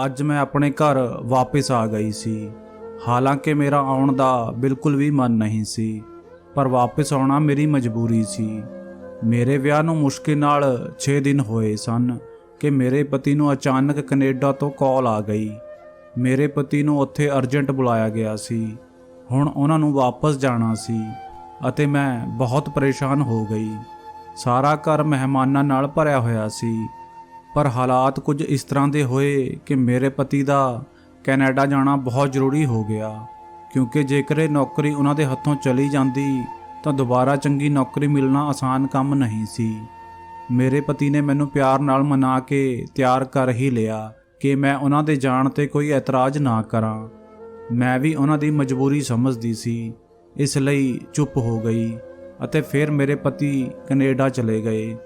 ਅੱਜ ਮੈਂ ਆਪਣੇ ਘਰ ਵਾਪਸ ਆ ਗਈ ਸੀ। ਹਾਲਾਂਕਿ ਮੇਰਾ ਆਉਣ ਦਾ ਬਿਲਕੁਲ ਵੀ ਮਨ ਨਹੀਂ ਸੀ, ਪਰ ਵਾਪਸ ਆਉਣਾ ਮੇਰੀ ਮਜਬੂਰੀ ਸੀ। ਮੇਰੇ ਵਿਆਹ ਨੂੰ ਮੁਸ਼ਕਿਲ ਨਾਲ 6 ਦਿਨ ਹੋਏ ਸਨ ਕਿ ਮੇਰੇ ਪਤੀ ਨੂੰ ਅਚਾਨਕ ਕੈਨੇਡਾ ਤੋਂ ਕਾਲ ਆ ਗਈ। ਮੇਰੇ ਪਤੀ ਨੂੰ ਉੱਥੇ ਅਰਜੈਂਟ ਬੁਲਾਇਆ ਗਿਆ ਸੀ। ਹੁਣ ਉਹਨਾਂ ਨੂੰ ਵਾਪਸ ਜਾਣਾ ਸੀ ਅਤੇ ਮੈਂ ਬਹੁਤ ਪਰੇਸ਼ਾਨ ਹੋ ਗਈ। ਸਾਰਾ ਘਰ ਮਹਿਮਾਨਾਂ ਨਾਲ ਭਰਿਆ ਹੋਇਆ ਸੀ, ਪਰ ਹਾਲਾਤ ਕੁਝ ਇਸ ਤਰ੍ਹਾਂ ਦੇ ਹੋਏ ਕਿ ਮੇਰੇ ਪਤੀ ਦਾ ਕੈਨੇਡਾ ਜਾਣਾ ਬਹੁਤ ਜ਼ਰੂਰੀ ਹੋ ਗਿਆ, ਕਿਉਂਕਿ ਜੇਕਰ ਇਹ ਨੌਕਰੀ ਉਹਨਾਂ ਦੇ ਹੱਥੋਂ ਚਲੀ ਜਾਂਦੀ ਤਾਂ ਦੁਬਾਰਾ ਚੰਗੀ ਨੌਕਰੀ ਮਿਲਣਾ ਆਸਾਨ ਕੰਮ ਨਹੀਂ ਸੀ। ਮੇਰੇ ਪਤੀ ਨੇ ਮੈਨੂੰ ਪਿਆਰ ਨਾਲ ਮਨਾ ਕੇ ਤਿਆਰ ਕਰ ਹੀ ਲਿਆ ਕਿ ਮੈਂ ਉਹਨਾਂ ਦੇ ਜਾਣ 'ਤੇ ਕੋਈ ਇਤਰਾਜ਼ ਨਾ ਕਰਾਂ। ਮੈਂ ਵੀ ਉਹਨਾਂ ਦੀ ਮਜਬੂਰੀ ਸਮਝਦੀ ਸੀ, ਇਸ ਲਈ ਚੁੱਪ ਹੋ ਗਈ ਅਤੇ ਫਿਰ ਮੇਰੇ ਪਤੀ ਕੈਨੇਡਾ ਚਲੇ ਗਏ।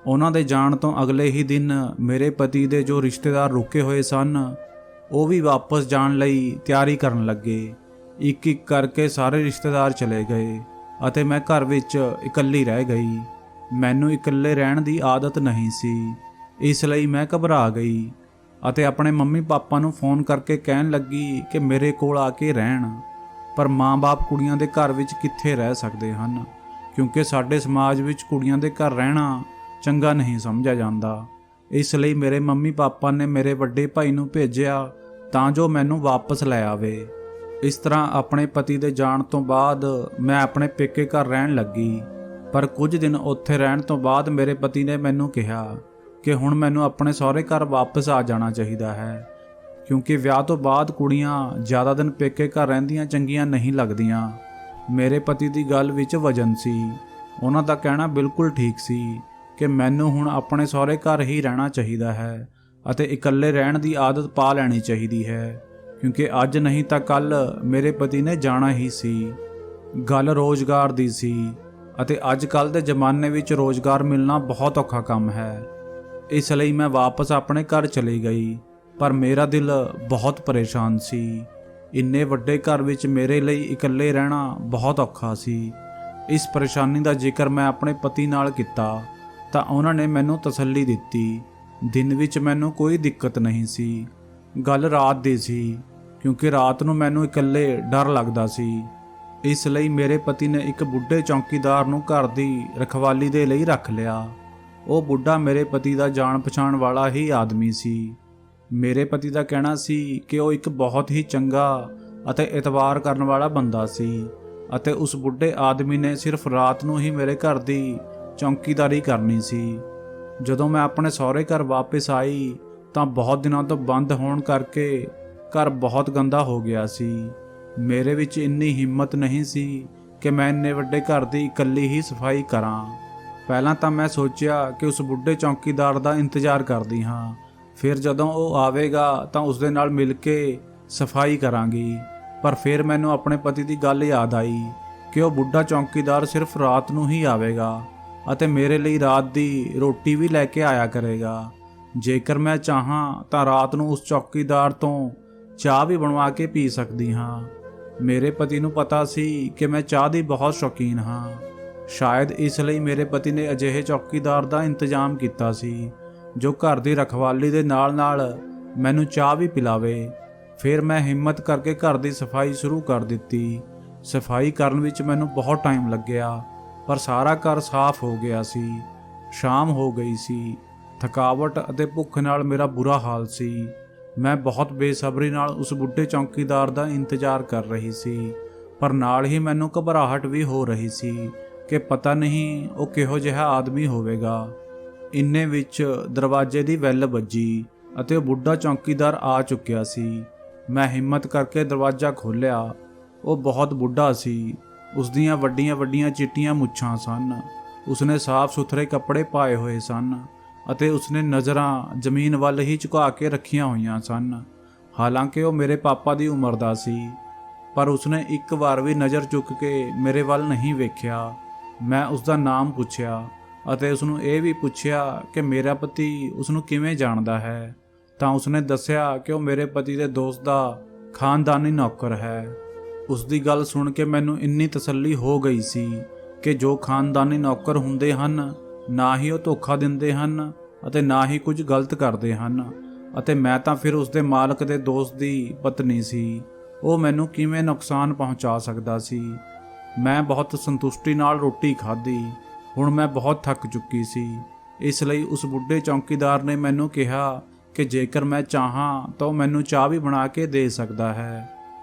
ਉਹਨਾਂ ਦੇ ਜਾਣ ਤੋਂ ਅਗਲੇ ਹੀ ਦਿਨ ਮੇਰੇ ਪਤੀ ਦੇ ਜੋ ਰਿਸ਼ਤੇਦਾਰ ਰੁਕੇ ਹੋਏ ਸਨ, ਉਹ ਵੀ ਵਾਪਸ ਜਾਣ ਲਈ ਤਿਆਰੀ ਕਰਨ ਲੱਗੇ। ਇੱਕ ਇੱਕ ਕਰਕੇ ਸਾਰੇ ਰਿਸ਼ਤੇਦਾਰ ਚਲੇ ਗਏ ਅਤੇ ਮੈਂ ਘਰ ਵਿੱਚ ਇਕੱਲੀ ਰਹਿ ਗਈ। ਮੈਨੂੰ ਇਕੱਲੇ ਰਹਿਣ ਦੀ ਆਦਤ ਨਹੀਂ ਸੀ, ਇਸ ਲਈ ਮੈਂ ਘਬਰਾ ਗਈ ਅਤੇ ਆਪਣੇ ਮੰਮੀ ਪਾਪਾ ਨੂੰ ਫੋਨ ਕਰਕੇ ਕਹਿਣ ਲੱਗੀ ਕਿ ਮੇਰੇ ਕੋਲ ਆ ਕੇ ਰਹਿਣ। ਪਰ ਮਾਂ-ਬਾਪ ਕੁੜੀਆਂ ਦੇ ਘਰ ਵਿੱਚ ਕਿੱਥੇ ਰਹਿ ਸਕਦੇ ਹਨ, ਕਿਉਂਕਿ ਸਾਡੇ ਸਮਾਜ ਵਿੱਚ ਕੁੜੀਆਂ ਦੇ ਘਰ ਰਹਿਣਾ ਚੰਗਾ ਨਹੀਂ ਸਮਝਿਆ ਜਾਂਦਾ। ਇਸ ਲਈ ਮੇਰੇ ਮੰਮੀ ਪਾਪਾ ਨੇ ਮੇਰੇ ਵੱਡੇ ਭਾਈ ਨੂੰ ਭੇਜਿਆ ਤਾਂ ਜੋ ਮੈਨੂੰ ਵਾਪਸ ਲੈ ਆਵੇ। ਇਸ ਤਰ੍ਹਾਂ ਆਪਣੇ ਪਤੀ ਦੇ ਜਾਣ ਤੋਂ ਬਾਅਦ ਮੈਂ ਆਪਣੇ ਪੇਕੇ ਘਰ ਰਹਿਣ ਲੱਗੀ। ਪਰ ਕੁਝ ਦਿਨ ਉੱਥੇ ਰਹਿਣ ਤੋਂ ਬਾਅਦ ਮੇਰੇ ਪਤੀ ਨੇ ਮੈਨੂੰ ਕਿਹਾ ਕਿ ਹੁਣ ਮੈਨੂੰ ਆਪਣੇ ਸਹੁਰੇ ਘਰ ਵਾਪਸ ਆ ਜਾਣਾ ਚਾਹੀਦਾ ਹੈ, ਕਿਉਂਕਿ ਵਿਆਹ ਤੋਂ ਬਾਅਦ ਕੁੜੀਆਂ ਜ਼ਿਆਦਾ ਦਿਨ ਪੇਕੇ ਘਰ ਰਹਿੰਦੀਆਂ ਚੰਗੀਆਂ ਨਹੀਂ ਲੱਗਦੀਆਂ। ਮੇਰੇ ਪਤੀ ਦੀ ਗੱਲ ਵਿੱਚ ਵਜਨ ਸੀ। ਉਹਨਾਂ ਦਾ ਕਹਿਣਾ ਬਿਲਕੁਲ ਠੀਕ ਸੀ ਕਿ ਮੈਨੂੰ ਹੁਣ ਆਪਣੇ ਸਹੁਰੇ ਘਰ ਹੀ ਰਹਿਣਾ ਚਾਹੀਦਾ ਹੈ ਅਤੇ ਇਕੱਲੇ ਰਹਿਣ ਦੀ ਆਦਤ ਪਾ ਲੈਣੀ ਚਾਹੀਦੀ ਹੈ, ਕਿਉਂਕਿ ਅੱਜ ਨਹੀਂ ਤਾਂ ਕੱਲ੍ਹ ਮੇਰੇ ਪਤੀ ਨੇ ਜਾਣਾ ਹੀ ਸੀ। ਗੱਲ ਰੋਜ਼ਗਾਰ ਦੀ ਸੀ ਅਤੇ ਅੱਜ ਕੱਲ੍ਹ ਦੇ ਜ਼ਮਾਨੇ ਵਿੱਚ ਰੋਜ਼ਗਾਰ ਮਿਲਣਾ ਬਹੁਤ ਔਖਾ ਕੰਮ ਹੈ। ਇਸ ਲਈ ਮੈਂ ਵਾਪਸ ਆਪਣੇ ਘਰ ਚਲੀ ਗਈ, ਪਰ ਮੇਰਾ ਦਿਲ ਬਹੁਤ ਪਰੇਸ਼ਾਨ ਸੀ। ਇੰਨੇ ਵੱਡੇ ਘਰ ਵਿੱਚ ਮੇਰੇ ਲਈ ਇਕੱਲੇ ਰਹਿਣਾ ਬਹੁਤ ਔਖਾ ਸੀ। ਇਸ ਪਰੇਸ਼ਾਨੀ ਦਾ ਜ਼ਿਕਰ ਮੈਂ ਆਪਣੇ ਪਤੀ ਨਾਲ ਕੀਤਾ ਤਾਂ ਉਹਨਾਂ ਨੇ ਮੈਨੂੰ ਤਸੱਲੀ ਦਿੱਤੀ। ਦਿਨ ਵਿੱਚ ਮੈਨੂੰ ਕੋਈ ਦਿੱਕਤ ਨਹੀਂ ਸੀ। ਗੱਲ ਰਾਤ ਦੀ ਸੀ, ਕਿਉਂਕਿ ਰਾਤ ਨੂੰ ਮੈਨੂੰ ਇਕੱਲੇ ਡਰ ਲੱਗਦਾ ਸੀ। ਇਸ ਲਈ ਮੇਰੇ ਪਤੀ ਨੇ ਇੱਕ ਬੁੱਢੇ ਚੌਕੀਦਾਰ ਨੂੰ ਘਰ ਦੀ ਰਖਵਾਲੀ ਦੇ ਲਈ ਰੱਖ ਲਿਆ। ਉਹ ਬੁੱਢਾ ਮੇਰੇ ਪਤੀ ਦਾ ਜਾਣ ਪਛਾਣ ਵਾਲਾ ਹੀ ਆਦਮੀ ਸੀ। ਮੇਰੇ ਪਤੀ ਦਾ ਕਹਿਣਾ ਸੀ ਕਿ ਉਹ ਇੱਕ ਬਹੁਤ ਹੀ ਚੰਗਾ ਅਤੇ ਇਤਬਾਰ ਕਰਨ ਵਾਲਾ ਬੰਦਾ ਸੀ ਅਤੇ ਉਸ ਬੁੱਢੇ ਆਦਮੀ ਨੇ ਸਿਰਫ ਰਾਤ ਨੂੰ ਹੀ ਮੇਰੇ ਘਰ ਦੀ ਚੌਕੀਦਾਰੀ ਕਰਨੀ ਸੀ। ਜਦੋਂ ਮੈਂ ਆਪਣੇ ਸਹੁਰੇ ਘਰ ਵਾਪਸ ਆਈ ਤਾਂ ਬਹੁਤ ਦਿਨਾਂ ਤੋਂ ਬੰਦ ਹੋਣ ਕਰਕੇ ਘਰ ਬਹੁਤ ਗੰਦਾ ਹੋ ਗਿਆ ਸੀ। ਮੇਰੇ ਵਿੱਚ ਇੰਨੀ ਹਿੰਮਤ ਨਹੀਂ ਸੀ ਕਿ ਮੈਂ ਇੰਨੇ ਵੱਡੇ ਘਰ ਦੀ ਇਕੱਲੀ ਹੀ ਸਫਾਈ ਕਰਾਂ। ਪਹਿਲਾਂ ਤਾਂ ਮੈਂ ਸੋਚਿਆ ਕਿ ਉਸ ਬੁੱਢੇ ਚੌਕੀਦਾਰ ਦਾ ਇੰਤਜ਼ਾਰ ਕਰਦੀ ਹਾਂ, ਫਿਰ ਜਦੋਂ ਉਹ ਆਵੇਗਾ ਤਾਂ ਉਸ ਦੇ ਨਾਲ ਮਿਲ ਕੇ ਸਫਾਈ ਕਰਾਂਗੀ। ਪਰ ਫਿਰ ਮੈਨੂੰ ਆਪਣੇ ਪਤੀ ਦੀ ਗੱਲ ਯਾਦ ਆਈ ਕਿ ਉਹ ਬੁੱਢਾ ਚੌਕੀਦਾਰ ਸਿਰਫ ਰਾਤ ਨੂੰ ਹੀ ਆਵੇਗਾ ਅਤੇ ਮੇਰੇ ਲਈ ਰਾਤ ਦੀ ਰੋਟੀ ਵੀ ਲੈ ਕੇ ਆਇਆ ਕਰੇਗਾ। ਜੇਕਰ ਮੈਂ ਚਾਹਾਂ ਤਾਂ ਰਾਤ ਨੂੰ ਉਸ ਚੌਕੀਦਾਰ ਤੋਂ ਚਾਹ ਵੀ ਬਣਵਾ ਕੇ ਪੀ ਸਕਦੀ ਹਾਂ। ਮੇਰੇ ਪਤੀ ਨੂੰ ਪਤਾ ਸੀ ਕਿ ਮੈਂ ਚਾਹ ਦੀ ਬਹੁਤ ਸ਼ੌਕੀਨ ਹਾਂ। ਸ਼ਾਇਦ ਇਸ ਲਈ ਮੇਰੇ ਪਤੀ ਨੇ ਅਜਿਹੇ ਚੌਕੀਦਾਰ ਦਾ ਇੰਤਜ਼ਾਮ ਕੀਤਾ ਸੀ ਜੋ ਘਰ ਦੀ ਰਖਵਾਲੀ ਦੇ ਨਾਲ-ਨਾਲ ਮੈਨੂੰ ਚਾਹ ਵੀ ਪਿਲਾਵੇ। ਫਿਰ ਮੈਂ ਹਿੰਮਤ ਕਰਕੇ ਘਰ ਦੀ ਸਫਾਈ ਸ਼ੁਰੂ ਕਰ ਦਿੱਤੀ। ਸਫਾਈ ਕਰਨ ਵਿੱਚ ਮੈਨੂੰ ਬਹੁਤ ਟਾਈਮ ਲੱਗਿਆ, ਪਰ ਸਾਰਾ ਘਰ ਸਾਫ਼ ਹੋ ਗਿਆ ਸੀ। ਸ਼ਾਮ ਹੋ ਗਈ ਸੀ। ਥਕਾਵਟ ਅਤੇ ਭੁੱਖ ਨਾਲ ਮੇਰਾ ਬੁਰਾ ਹਾਲ ਸੀ। ਮੈਂ ਬਹੁਤ ਬੇਸਬਰੀ ਨਾਲ ਉਸ ਬੁੱਢੇ ਚੌਕੀਦਾਰ ਦਾ ਇੰਤਜ਼ਾਰ ਕਰ ਰਹੀ ਸੀ, ਪਰ ਨਾਲ ਹੀ ਮੈਨੂੰ ਘਬਰਾਹਟ ਵੀ ਹੋ ਰਹੀ ਸੀ ਕਿ ਪਤਾ ਨਹੀਂ ਉਹ ਕਿਹੋ ਜਿਹਾ ਆਦਮੀ ਹੋਵੇਗਾ। ਇੰਨੇ ਵਿੱਚ ਦਰਵਾਜ਼ੇ ਦੀ ਬੈਲ ਵੱਜੀ ਅਤੇ ਉਹ ਬੁੱਢਾ ਚੌਕੀਦਾਰ ਆ ਚੁੱਕਿਆ ਸੀ। ਮੈਂ ਹਿੰਮਤ ਕਰਕੇ ਦਰਵਾਜ਼ਾ ਖੋਲ੍ਹਿਆ। ਉਹ ਬਹੁਤ ਬੁੱਢਾ ਸੀ। ਉਸ ਦੀਆਂ ਵੱਡੀਆਂ-ਵੱਡੀਆਂ ਚਿੱਟੀਆਂ ਮੁੱਛਾਂ ਸਨ। ਉਸਨੇ ਸਾਫ਼ ਸੁਥਰੇ ਕੱਪੜੇ ਪਾਏ ਹੋਏ ਸਨ ਅਤੇ ਉਸਨੇ ਨਜ਼ਰਾਂ ਜ਼ਮੀਨ ਵੱਲ ਹੀ ਝੁਕਾ ਕੇ ਰੱਖੀਆਂ ਹੋਈਆਂ ਸਨ। ਹਾਲਾਂਕਿ ਉਹ ਮੇਰੇ ਪਾਪਾ ਦੀ ਉਮਰ ਦਾ ਸੀ, ਪਰ ਉਸਨੇ ਇੱਕ ਵਾਰ ਵੀ ਨਜ਼ਰ ਚੁੱਕ ਕੇ ਮੇਰੇ ਵੱਲ ਨਹੀਂ ਵੇਖਿਆ। ਮੈਂ ਉਸਦਾ ਨਾਮ ਪੁੱਛਿਆ ਅਤੇ ਉਸਨੂੰ ਇਹ ਵੀ ਪੁੱਛਿਆ ਕਿ ਮੇਰਾ ਪਤੀ ਉਸਨੂੰ ਕਿਵੇਂ ਜਾਣਦਾ ਹੈ, ਤਾਂ ਉਸਨੇ ਦੱਸਿਆ ਕਿ ਉਹ ਮੇਰੇ ਪਤੀ ਦੇ ਦੋਸਤ ਦਾ ਖਾਨਦਾਨੀ ਨੌਕਰ ਹੈ। ਉਸ ਦੀ ਗੱਲ ਸੁਣ ਕੇ ਮੈਨੂੰ ਇੰਨੀ ਤਸੱਲੀ ਹੋ ਗਈ ਸੀ ਕਿ ਜੋ ਖਾਨਦਾਨੀ ਨੌਕਰ ਹੁੰਦੇ ਹਨ, ਨਾ ਹੀ ਉਹ ਧੋਖਾ ਦਿੰਦੇ ਹਨ ਅਤੇ ਨਾ ਹੀ ਕੁਝ ਗਲਤ ਕਰਦੇ ਹਨ। ਅਤੇ ਮੈਂ ਤਾਂ ਫਿਰ ਉਸਦੇ ਮਾਲਕ ਦੇ ਦੋਸਤ ਦੀ ਪਤਨੀ ਸੀ। ਉਹ ਮੈਨੂੰ ਕਿਵੇਂ ਨੁਕਸਾਨ ਪਹੁੰਚਾ ਸਕਦਾ ਸੀ। ਮੈਂ ਬਹੁਤ ਸੰਤੁਸ਼ਟੀ ਨਾਲ ਰੋਟੀ ਖਾਧੀ। ਹੁਣ ਮੈਂ ਬਹੁਤ ਥੱਕ ਚੁੱਕੀ ਸੀ। ਇਸ ਲਈ ਉਸ ਬੁੱਢੇ ਚੌਕੀਦਾਰ ਨੇ ਮੈਨੂੰ ਕਿਹਾ ਕਿ ਜੇਕਰ ਮੈਂ ਚਾਹਾਂ ਤਾਂ ਉਹ ਮੈਨੂੰ ਚਾਹ ਵੀ ਬਣਾ ਕੇ ਦੇ ਸਕਦਾ ਹੈ।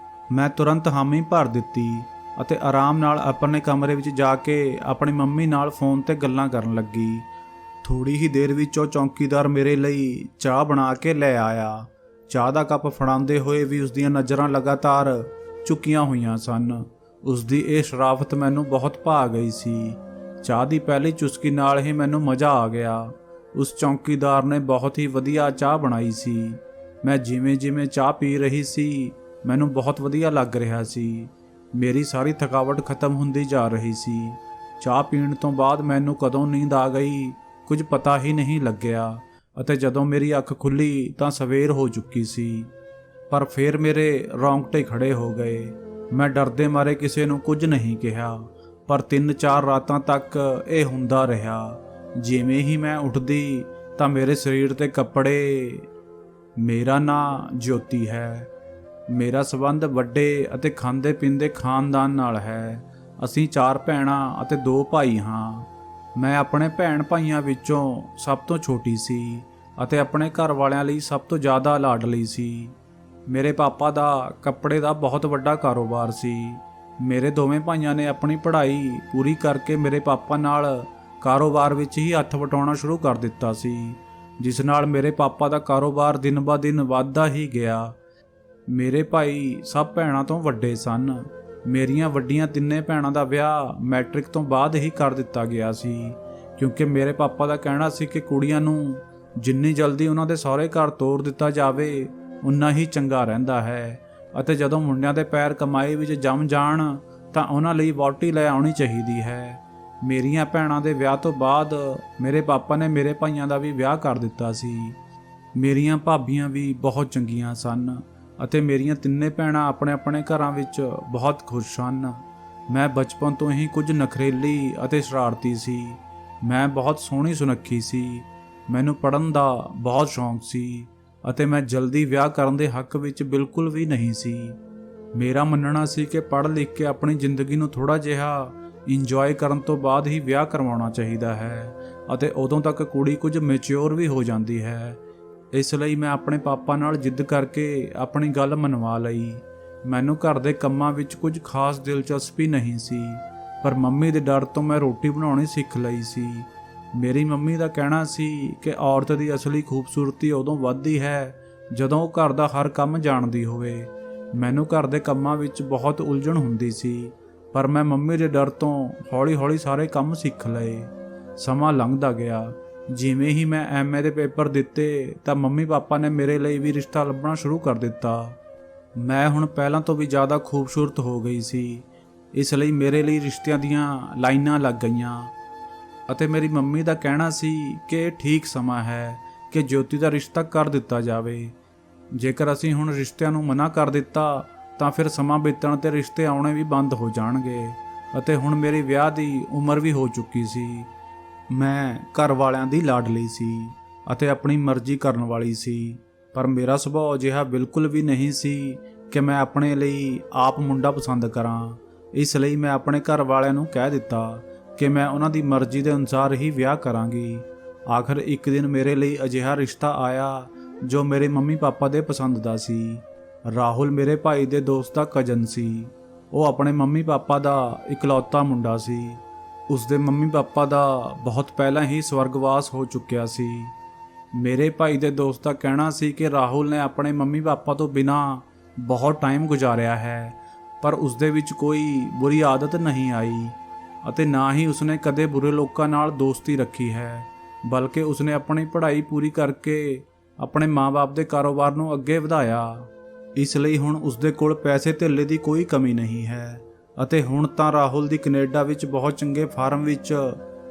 ਮੈਂ ਤੁਰੰਤ ਹਾਮੀ ਭਰ ਦਿੱਤੀ ਅਤੇ ਆਰਾਮ ਨਾਲ ਆਪਣੇ ਕਮਰੇ ਵਿੱਚ ਜਾ ਕੇ ਆਪਣੀ ਮੰਮੀ ਨਾਲ ਫੋਨ ਤੇ ਗੱਲਾਂ ਕਰਨ ਲੱਗੀ। ਥੋੜੀ ਹੀ ਦੇਰ ਵਿੱਚ ਉਹ ਚੌਕੀਦਾਰ ਮੇਰੇ ਲਈ ਚਾਹ ਬਣਾ ਕੇ ਲੈ ਆਇਆ। ਚਾਹ ਦਾ ਕੱਪ ਫੜਾਉਂਦੇ ਹੋਏ ਵੀ ਉਸਦੀਆਂ ਨਜ਼ਰਾਂ ਲਗਾਤਾਰ ਝੁਕੀਆਂ ਹੋਈਆਂ ਸਨ। ਉਸਦੀ ਇਹ ਸ਼ਰਾਫਤ ਮੈਨੂੰ ਬਹੁਤ ਭਾ ਗਈ ਸੀ। ਚਾਹ ਦੀ ਪਹਿਲੀ ਚੁਸਕੀ ਨਾਲ ਹੀ ਮੈਨੂੰ ਮਜ਼ਾ ਆ ਗਿਆ। ਉਸ ਚੌਕੀਦਾਰ ਨੇ ਬਹੁਤ ਹੀ ਵਧੀਆ ਚਾਹ ਬਣਾਈ ਸੀ। ਮੈਂ ਜਿਵੇਂ ਚਾਹ ਪੀ ਰਹੀ ਸੀ ਮੈਨੂੰ ਬਹੁਤ ਵਧੀਆ ਲੱਗ ਰਿਹਾ ਸੀ। ਮੇਰੀ ਸਾਰੀ ਥਕਾਵਟ ਖਤਮ ਹੁੰਦੀ ਜਾ ਰਹੀ ਸੀ। ਚਾਹ ਪੀਣ ਤੋਂ ਬਾਅਦ ਮੈਨੂੰ ਕਦੋਂ ਨੀਂਦ ਆ ਗਈ ਕੁਝ ਪਤਾ ਹੀ ਨਹੀਂ ਲੱਗਿਆ ਅਤੇ ਜਦੋਂ ਮੇਰੀ ਅੱਖ ਖੁੱਲੀ ਤਾਂ ਸਵੇਰ ਹੋ ਚੁੱਕੀ ਸੀ। ਪਰ ਫਿਰ ਮੇਰੇ ਰੌਂਗਟੇ ਖੜੇ ਹੋ ਗਏ। ਮੈਂ ਡਰਦੇ ਮਾਰੇ ਕਿਸੇ ਨੂੰ ਕੁਝ ਨਹੀਂ ਕਿਹਾ। ਪਰ 3-4 ਰਾਤਾਂ ਤੱਕ ਇਹ ਹੁੰਦਾ ਰਿਹਾ। ਜਿਵੇਂ ਹੀ ਮੈਂ ਉੱਠਦੀ ਤਾਂ ਮੇਰੇ ਸਰੀਰ ਤੇ ਕੱਪੜੇ। ਮੇਰਾ ਨਾਂ ਜੋਤੀ ਹੈ। ਮੇਰਾ ਸੰਬੰਧ ਵੱਡੇ ਅਤੇ ਖਾਂਦੇ ਪੀਂਦੇ ਖਾਨਦਾਨ ਨਾਲ ਹੈ। ਅਸੀਂ 4 ਭੈਣਾਂ ਅਤੇ 2 ਭਾਈ ਹਾਂ। ਮੈਂ ਆਪਣੇ ਭੈਣ ਭਾਈਆਂ ਵਿੱਚੋਂ ਸਭ ਤੋਂ ਛੋਟੀ ਸੀ ਅਤੇ ਆਪਣੇ ਘਰ ਵਾਲਿਆਂ ਲਈ ਸਭ ਤੋਂ ਜ਼ਿਆਦਾ ਲਾਡਲੀ ਸੀ। ਮੇਰੇ ਪਾਪਾ ਦਾ ਕੱਪੜੇ ਦਾ ਬਹੁਤ ਵੱਡਾ ਕਾਰੋਬਾਰ ਸੀ। ਮੇਰੇ ਦੋਵੇਂ ਭਾਈਆਂ ਨੇ ਆਪਣੀ ਪੜ੍ਹਾਈ ਪੂਰੀ ਕਰਕੇ ਮੇਰੇ ਪਾਪਾ ਨਾਲ ਕਾਰੋਬਾਰ ਵਿੱਚ ਹੀ ਹੱਥ ਵਟਾਉਣਾ ਸ਼ੁਰੂ ਕਰ ਦਿੱਤਾ ਸੀ, ਜਿਸ ਨਾਲ ਮੇਰੇ ਪਾਪਾ ਦਾ ਕਾਰੋਬਾਰ ਦਿਨ ਬ ਦਿਨ ਵੱਧਦਾ ਹੀ ਗਿਆ। ਮੇਰੇ ਭਾਈ ਸਭ ਭੈਣਾਂ ਤੋਂ ਵੱਡੇ ਸਨ। ਮੇਰੀਆਂ ਵੱਡੀਆਂ 3 ਭੈਣਾਂ ਦਾ ਵਿਆਹ ਮੈਟ੍ਰਿਕ ਤੋਂ ਬਾਅਦ ਹੀ ਕਰ ਦਿੱਤਾ ਗਿਆ ਸੀ, ਕਿਉਂਕਿ ਮੇਰੇ ਪਾਪਾ ਦਾ ਕਹਿਣਾ ਸੀ ਕਿ ਕੁੜੀਆਂ ਨੂੰ ਜਿੰਨੀ ਜਲਦੀ ਉਹਨਾਂ ਦੇ ਸਹੁਰੇ ਘਰ ਤੋਰ ਦਿੱਤਾ ਜਾਵੇ ਉਨਾ ਹੀ ਚੰਗਾ ਰਹਿੰਦਾ ਹੈ ਅਤੇ ਜਦੋਂ ਮੁੰਡਿਆਂ ਦੇ ਪੈਰ ਕਮਾਈ ਵਿੱਚ ਜੰਮ ਜਾਣ ਤਾਂ ਉਹਨਾਂ ਲਈ ਵਹੁਟੀ ਲੈ ਆਉਣੀ ਚਾਹੀਦੀ ਹੈ। ਮੇਰੀਆਂ ਭੈਣਾਂ ਦੇ ਵਿਆਹ ਤੋਂ ਬਾਅਦ ਮੇਰੇ ਪਾਪਾ ਨੇ ਮੇਰੇ ਭਾਈਆਂ ਦਾ ਵੀ ਵਿਆਹ ਕਰ ਦਿੱਤਾ ਸੀ। ਮੇਰੀਆਂ ਭਾਬੀਆਂ ਵੀ ਬਹੁਤ ਚੰਗੀਆਂ ਸਨ ਅਤੇ ਮੇਰੀਆਂ 3 ਭੈਣਾਂ ਆਪਣੇ ਆਪਣੇ ਘਰਾਂ ਵਿੱਚ ਬਹੁਤ ਖੁਸ਼ ਸਨ। ਮੈਂ ਬਚਪਨ ਤੋਂ ਹੀ ਕੁਝ ਨਖਰੇਲੀ ਅਤੇ ਸ਼ਰਾਰਤੀ ਸੀ। ਮੈਂ ਬਹੁਤ ਸੋਹਣੀ ਸੁਨੱਖੀ ਸੀ। ਮੈਨੂੰ ਪੜ੍ਹਨ ਦਾ ਬਹੁਤ ਸ਼ੌਂਕ ਸੀ ਅਤੇ ਮੈਂ ਜਲਦੀ ਵਿਆਹ ਕਰਨ ਦੇ ਹੱਕ ਵਿੱਚ ਬਿਲਕੁਲ ਵੀ ਨਹੀਂ ਸੀ। ਮੇਰਾ ਮੰਨਣਾ ਸੀ ਕਿ ਪੜ੍ਹ ਲਿਖ ਕੇ ਆਪਣੀ ਜ਼ਿੰਦਗੀ ਨੂੰ ਥੋੜ੍ਹਾ ਜਿਹਾ ਇੰਜੋਏ ਕਰਨ ਤੋਂ ਬਾਅਦ ਹੀ ਵਿਆਹ ਕਰਵਾਉਣਾ ਚਾਹੀਦਾ ਹੈ ਅਤੇ ਉਦੋਂ ਤੱਕ ਕੁੜੀ ਕੁਝ ਮੈਚਿਓਰ ਵੀ ਹੋ ਜਾਂਦੀ ਹੈ। ਇਸ ਲਈ ਮੈਂ ਆਪਣੇ ਪਾਪਾ ਨਾਲ ਜਿੱਦ ਕਰਕੇ ਆਪਣੀ ਗੱਲ ਮਨਵਾ ਲਈ। ਮੈਨੂੰ ਘਰ ਦੇ ਕੰਮਾਂ ਵਿੱਚ ਕੁਝ ਖਾਸ ਦਿਲਚਸਪੀ ਨਹੀਂ ਸੀ, ਪਰ ਮੰਮੀ ਦੇ ਡਰ ਤੋਂ ਮੈਂ ਰੋਟੀ ਬਣਾਉਣੀ ਸਿੱਖ ਲਈ ਸੀ। ਮੇਰੀ ਮੰਮੀ ਦਾ ਕਹਿਣਾ ਸੀ ਕਿ ਔਰਤ ਦੀ ਅਸਲੀ ਖੂਬਸੂਰਤੀ ਉਦੋਂ ਵੱਧਦੀ ਹੈ ਜਦੋਂ ਉਹ ਘਰ ਦਾ ਹਰ ਕੰਮ ਜਾਣਦੀ ਹੋਵੇ। ਮੈਨੂੰ ਘਰ ਦੇ ਕੰਮਾਂ ਵਿੱਚ ਬਹੁਤ ਉਲਝਣ ਹੁੰਦੀ ਸੀ, ਪਰ ਮੈਂ ਮੰਮੀ ਦੇ ਡਰ ਤੋਂ ਹੌਲੀ-ਹੌਲੀ ਸਾਰੇ ਕੰਮ ਸਿੱਖ ਲਏ। ਸਮਾਂ ਲੰਘਦਾ ਗਿਆ। ਜਿਵੇਂ ਹੀ ਮੈਂ MA ਦੇ ਪੇਪਰ ਦਿੱਤੇ ਤਾਂ ਮੰਮੀ ਪਾਪਾ ਨੇ ਮੇਰੇ ਲਈ ਵੀ ਰਿਸ਼ਤਾ ਲੱਭਣਾ ਸ਼ੁਰੂ ਕਰ ਦਿੱਤਾ। ਮੈਂ ਹੁਣ ਪਹਿਲਾਂ ਤੋਂ ਵੀ ਜ਼ਿਆਦਾ ਖੂਬਸੂਰਤ ਹੋ ਗਈ ਸੀ, ਇਸ ਲਈ ਮੇਰੇ ਲਈ ਰਿਸ਼ਤਿਆਂ ਦੀਆਂ ਲਾਈਨਾਂ ਲੱਗ ਗਈਆਂ ਅਤੇ ਮੇਰੀ ਮੰਮੀ ਦਾ ਕਹਿਣਾ ਸੀ ਕਿ ਇਹ ਠੀਕ ਸਮਾਂ ਹੈ ਕਿ ਜੋਤੀ ਦਾ ਰਿਸ਼ਤਾ ਕਰ ਦਿੱਤਾ ਜਾਵੇ। ਜੇਕਰ ਅਸੀਂ ਹੁਣ ਰਿਸ਼ਤਿਆਂ ਨੂੰ ਮਨਾ ਕਰ ਦਿੱਤਾ ਤਾਂ ਫਿਰ ਸਮਾਂ ਬੀਤਣ ਤੇ ਰਿਸ਼ਤੇ ਆਉਣੇ ਵੀ ਬੰਦ ਹੋ ਜਾਣਗੇ ਅਤੇ ਹੁਣ ਮੇਰੀ ਵਿਆਹ ਦੀ ਉਮਰ ਵੀ ਹੋ ਚੁੱਕੀ ਸੀ। ਮੈਂ ਘਰ ਵਾਲਿਆਂ ਦੀ ਲਾਡਲੀ ਸੀ ਅਤੇ ਆਪਣੀ ਮਰਜ਼ੀ ਕਰਨ ਵਾਲੀ ਸੀ, ਪਰ ਮੇਰਾ ਸੁਭਾਅ ਅਜਿਹਾ ਬਿਲਕੁਲ ਵੀ ਨਹੀਂ ਸੀ ਕਿ ਮੈਂ ਆਪਣੇ ਲਈ ਆਪ ਮੁੰਡਾ ਪਸੰਦ ਕਰਾਂ। ਇਸ ਲਈ ਮੈਂ ਆਪਣੇ ਘਰ ਵਾਲਿਆਂ ਨੂੰ ਕਹਿ ਦਿੱਤਾ ਕਿ ਮੈਂ ਉਹਨਾਂ ਦੀ ਮਰਜ਼ੀ ਦੇ ਅਨੁਸਾਰ ਹੀ ਵਿਆਹ ਕਰਾਂਗੀ। ਆਖਰ ਇੱਕ ਦਿਨ ਮੇਰੇ ਲਈ ਅਜਿਹਾ ਰਿਸ਼ਤਾ ਆਇਆ ਜੋ ਮੇਰੇ ਮੰਮੀ ਪਾਪਾ ਦੇ ਪਸੰਦ ਦਾ ਸੀ। ਰਾਹੁਲ ਮੇਰੇ ਭਾਈ ਦੇ ਦੋਸਤ ਦਾ ਕਜ਼ਨ ਸੀ। ਉਹ ਆਪਣੇ ਮੰਮੀ ਪਾਪਾ ਦਾ ਇਕਲੌਤਾ ਮੁੰਡਾ ਸੀ। ਉਸਦੇ ਮੰਮੀ ਪਾਪਾ ਦਾ ਬਹੁਤ ਪਹਿਲਾਂ ਹੀ ਸਵਰਗਵਾਸ ਹੋ ਚੁੱਕਿਆ ਸੀ। ਮੇਰੇ ਭਾਈ ਦੇ ਦੋਸਤ ਦਾ ਕਹਿਣਾ ਸੀ ਕਿ ਰਾਹੁਲ ਨੇ ਆਪਣੇ ਮੰਮੀ ਪਾਪਾ ਤੋਂ ਬਿਨਾਂ ਬਹੁਤ ਟਾਈਮ ਗੁਜ਼ਾਰਿਆ ਹੈ, ਪਰ ਉਸਦੇ ਵਿੱਚ ਕੋਈ ਬੁਰੀ ਆਦਤ ਨਹੀਂ ਆਈ ਅਤੇ ਨਾ ਹੀ ਉਸਨੇ ਕਦੇ ਬੁਰੇ ਲੋਕਾਂ ਨਾਲ ਦੋਸਤੀ ਰੱਖੀ ਹੈ, ਬਲਕਿ ਉਸਨੇ ਆਪਣੀ ਪੜ੍ਹਾਈ ਪੂਰੀ ਕਰਕੇ ਆਪਣੇ ਮਾਂ-ਬਾਪ ਦੇ ਕਾਰੋਬਾਰ ਨੂੰ ਅੱਗੇ ਵਧਾਇਆ। ਇਸ ਲਈ ਹੁਣ ਉਸਦੇ ਕੋਲ ਪੈਸੇ ਧੇਲੇ ਦੀ ਕੋਈ ਕਮੀ ਨਹੀਂ ਹੈ ਅਤੇ ਹੁਣ ਤਾਂ ਰਾਹੁਲ ਦੀ ਕੈਨੇਡਾ ਵਿੱਚ ਬਹੁਤ ਚੰਗੇ ਫਾਰਮ ਵਿੱਚ